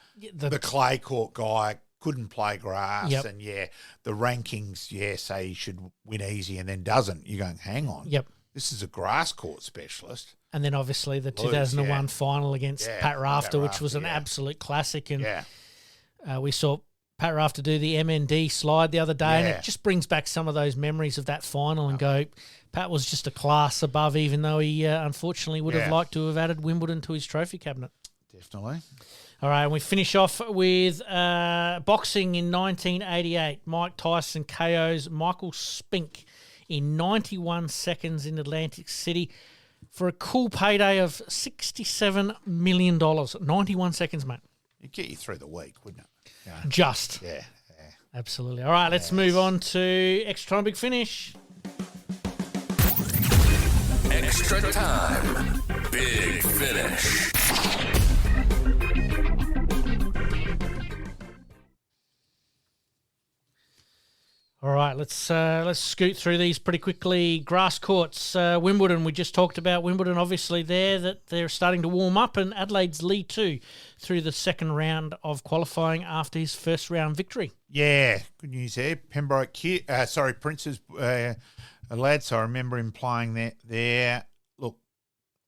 clay court guy, couldn't play grass, and the rankings, say he should win easy and then doesn't. You're going, hang on. Yep. This is a grass court specialist. And then obviously the 2001 final against Pat Rafter, which was an absolute classic. And we saw Pat Raff to do the MND slide the other day, and Yeah. it just brings back some of those memories of that final and go, Pat was just a class above, even though he unfortunately would have liked to have added Wimbledon to his trophy cabinet. Definitely. All right, and we finish off with boxing in 1988. Mike Tyson KOs Michael Spink in 91 seconds in Atlantic City for a cool payday of $67 million. 91 seconds, mate. It'd get you through the week, wouldn't it? Yeah. Just. Yeah. Absolutely. All right, let's move on to extra time, big finish. Extra time, big finish. All right, let's scoot through these pretty quickly. Grass courts, Wimbledon. We just talked about Wimbledon, obviously there that they're starting to warm up, and Adelaide's lead too through the second round of qualifying after his first round victory. Yeah, good news there. Pembroke Prince's lads. I remember him playing there. Look,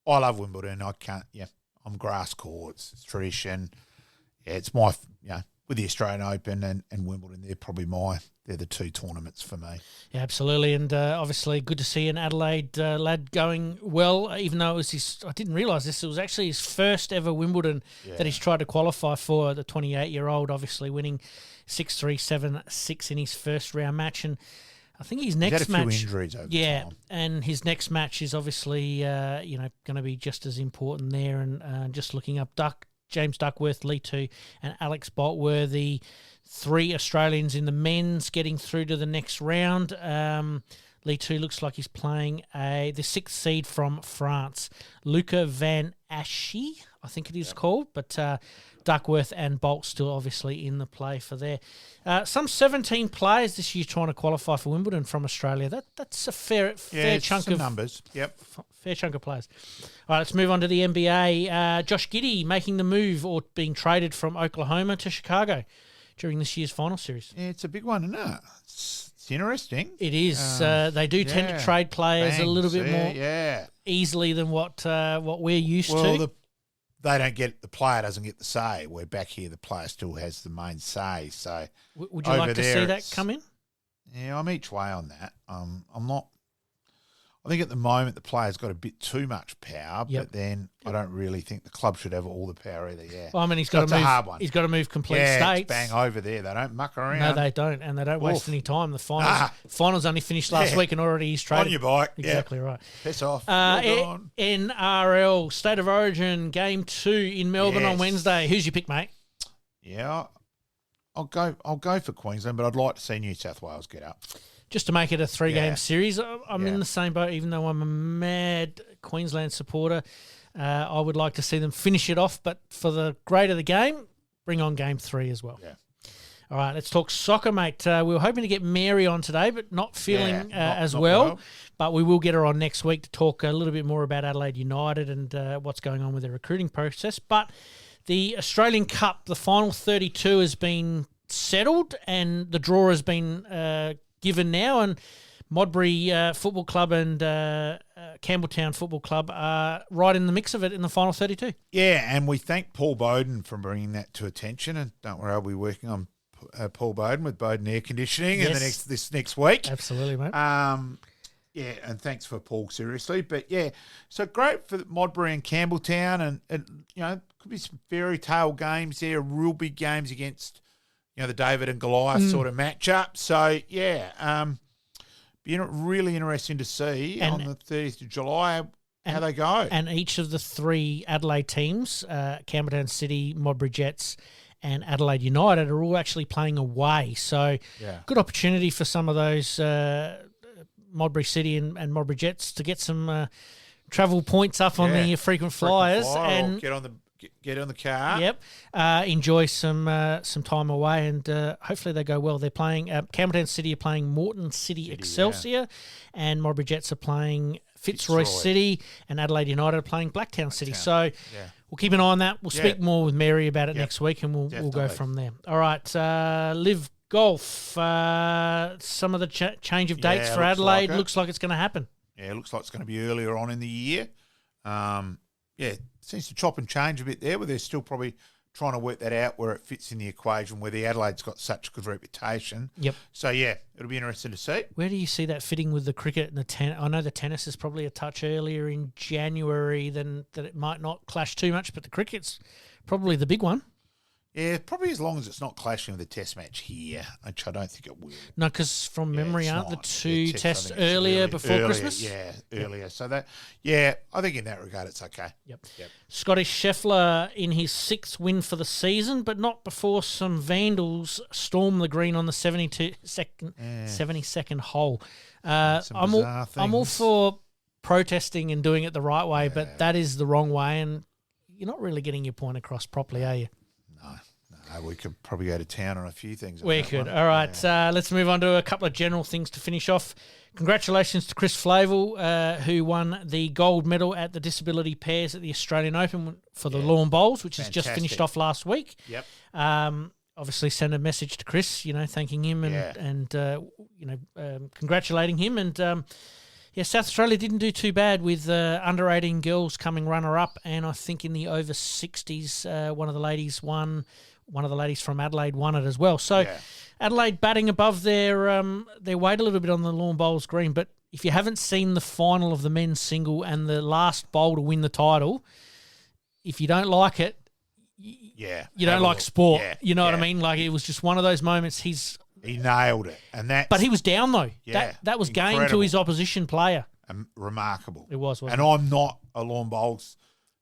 I love Wimbledon. I'm grass courts. It's tradition. Yeah, it's my, with the Australian Open and Wimbledon, they're the two tournaments for me. Yeah, absolutely. And obviously good to see an Adelaide lad going well, even though it was I didn't realise this, it was actually his first ever Wimbledon that he's tried to qualify for, the 28-year-old, obviously winning 6-3, 7-6 in his first round match. And I think his next He's had a match... few injuries over time. And his next match is obviously, going to be just as important there. And just looking up James Duckworth, Lee Tu, and Alex Bolt were the three Australians in the men's getting through to the next round. Lee Tu looks like he's playing the sixth seed from France, Luca Van Asche, I think it is called, but Duckworth and Bolt still obviously in the play for there. Some 17 players this year trying to qualify for Wimbledon from Australia. That's a fair chunk of numbers. Yep. Fair chunk of players. All right, let's move on to the NBA. Josh Giddey making the move or being traded from Oklahoma to Chicago during this year's final series. Yeah, it's a big one, isn't it? It's interesting. It is. They do tend to trade players a little bit more easily than what we're used to. The player doesn't get the say. We're back here, the player still has the main say. So, would you like to see that come in? Yeah, I'm each way on that. I'm not. I think at the moment the player's got a bit too much power, but then I don't really think the club should have all the power either. Yeah, well, I mean he's got to move. A hard one. He's got to move complete states. It's bang over there. They don't muck around. No, they don't, and they don't waste any time. The finals only finished last week, and already he's traded. On your bike, exactly right. Piss off. NRL State of Origin Game 2 in Melbourne on Wednesday. Who's your pick, mate? Yeah, I'll go for Queensland, but I'd like to see New South Wales get up. Just to make it a 3-game series. I'm in the same boat, even though I'm a mad Queensland supporter. I would like to see them finish it off, but for the grade of the game, bring on Game 3 as well. Yeah. All right, let's talk soccer, mate. We were hoping to get Mary on today, but not feeling as well. But we will get her on next week to talk a little bit more about Adelaide United and what's going on with their recruiting process. But the Australian Cup, the final 32 has been settled and the draw has been given now, and Modbury Football Club and Campbelltown Football Club are right in the mix of it in the final 32. Yeah, and we thank Paul Bowden for bringing that to attention, and don't worry, I'll be working on Paul Bowden with Bowden Air Conditioning in this next week. Absolutely, mate. Yeah, and thanks for Paul, seriously. But, yeah, so great for Modbury and Campbelltown, and could be some fairy tale games there, real big games against the David and Goliath sort of matchup. So, be really interesting to see on the 30th of July how they go. And each of the three Adelaide teams, Campbelltown City, Modbury Jets and Adelaide United, are all actually playing away. So, good opportunity for some of those Modbury City and Modbury Jets to get some travel points up on the frequent flyers. And get on the car. Yep. Enjoy some time away, and hopefully they go well. They're playing Campbelltown City are playing Moreton City Excelsior, and Modbury Jets are playing Fitzroy City, and Adelaide United are playing Blacktown City. So we'll keep an eye on that. We'll speak more with Mary about it next week, and we'll go from there. All right. Live Golf. Some of the change of dates for Adelaide looks like it's going to happen. Yeah, it looks like it's going to be earlier on in the year. Seems to chop and change a bit there, but there's still probably trying to work that out where it fits in the equation, where the Adelaide's got such a good reputation. Yep. So, yeah, it'll be interesting to see. Where do you see that fitting with the cricket and the tennis? I know the tennis is probably a touch earlier in January than that it might not clash too much, but the cricket's probably the big one. Yeah, probably as long as it's not clashing with the test match here, which I don't think it will. No, because from memory, aren't the not. two tests I think it's earlier before Christmas? Yeah, earlier. So I think in that regard it's okay. Yep. Scottish Scheffler in his 6th win for the season, but not before some vandals storm the green on the 72nd hole. I'm all for protesting and doing it the right way, but that is the wrong way, and you're not really getting your point across properly, are you? No, we could probably go to town on a few things. We could. All right, let's move on to a couple of general things to finish off. Congratulations to Chris Flavel, who won the gold medal at the disability pairs at the Australian Open for the lawn bowls, which has just finished off last week. Yep. Obviously, send a message to Chris, thanking him and congratulating him. And South Australia didn't do too bad with under 18 girls coming runner-up, and I think in the over 60s, one of the ladies from Adelaide won it as well. So Adelaide batting above their weight a little bit on the lawn bowls green. But if you haven't seen the final of the men's single and the last bowl to win the title, if you don't like it, you don't like sport. Yeah, you know what I mean? Like, it was just one of those moments. He nailed it, but he was down though. Yeah, that was game to his opposition player. Remarkable. It was. And I'm not a lawn bowls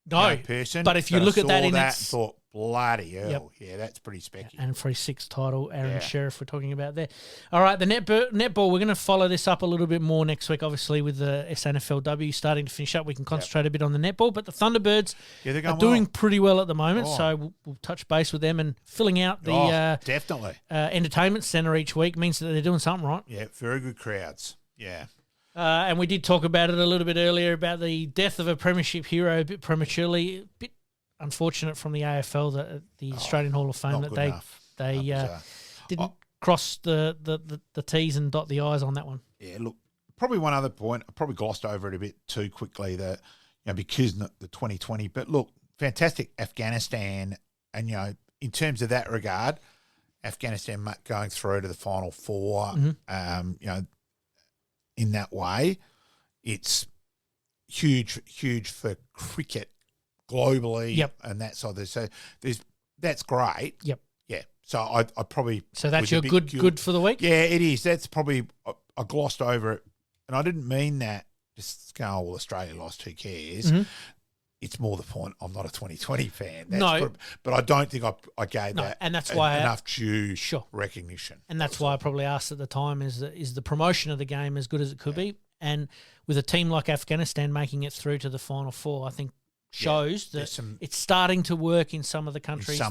person. But if you look at that in and thought, bloody hell, that's pretty specky. And for his 6th title, Aaron Sheriff, we're talking about there. All right, the netball, we're going to follow this up a little bit more next week, obviously, with the SANFL W starting to finish up. We can concentrate a bit on the netball, but the Thunderbirds are doing pretty well at the moment, so we'll touch base with them, and filling out the definitely entertainment centre each week means that they're doing something right. Yeah, very good crowds. Yeah. And we did talk about it a little bit earlier about the death of a premiership hero a bit prematurely, a bit unfortunate from the AFL, the Australian Hall of Fame, that they didn't cross the T's and dot the I's on that one. Yeah, look, probably one other point, I probably glossed over it a bit too quickly, because the 2020, but look, fantastic Afghanistan, and in terms of that regard, Afghanistan going through to the Final Four, in that way, it's huge for cricket globally, and that side. So that's great. Yep. Yeah. So I probably that's your good for the week. Yeah, it is. That's probably I glossed over it, and I didn't mean that. Just go, well, Australia lost. Who cares? Mm-hmm. It's more the point. I'm not a 2020 fan. But I don't think I gave that and that's why enough due recognition. And that's why I probably asked at the time, is the promotion of the game as good as it could be? And with a team like Afghanistan making it through to the Final Four, I think shows that it's starting to work in some of the countries.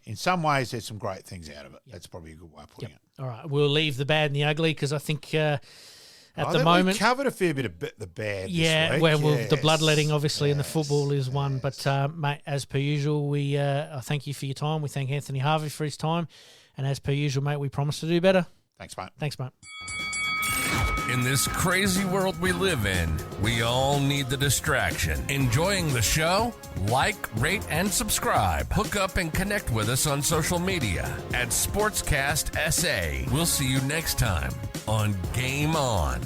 In some ways there's some great things out of it. That's probably a good way of putting it. All right, we'll leave the bad and the ugly, because I think at the moment, we covered a fair bit of the bad. This week. The bloodletting obviously and the football is one. But mate, as per usual, we I thank you for your time. We thank Anthony Harvey for his time, and as per usual, mate, we promise to do better. Thanks, mate. Thanks, mate. In this crazy world we live in, we all need the distraction. Enjoying the show? Like, rate, and subscribe. Hook up and connect with us on social media at Sportscast SA. We'll see you next time on Game On.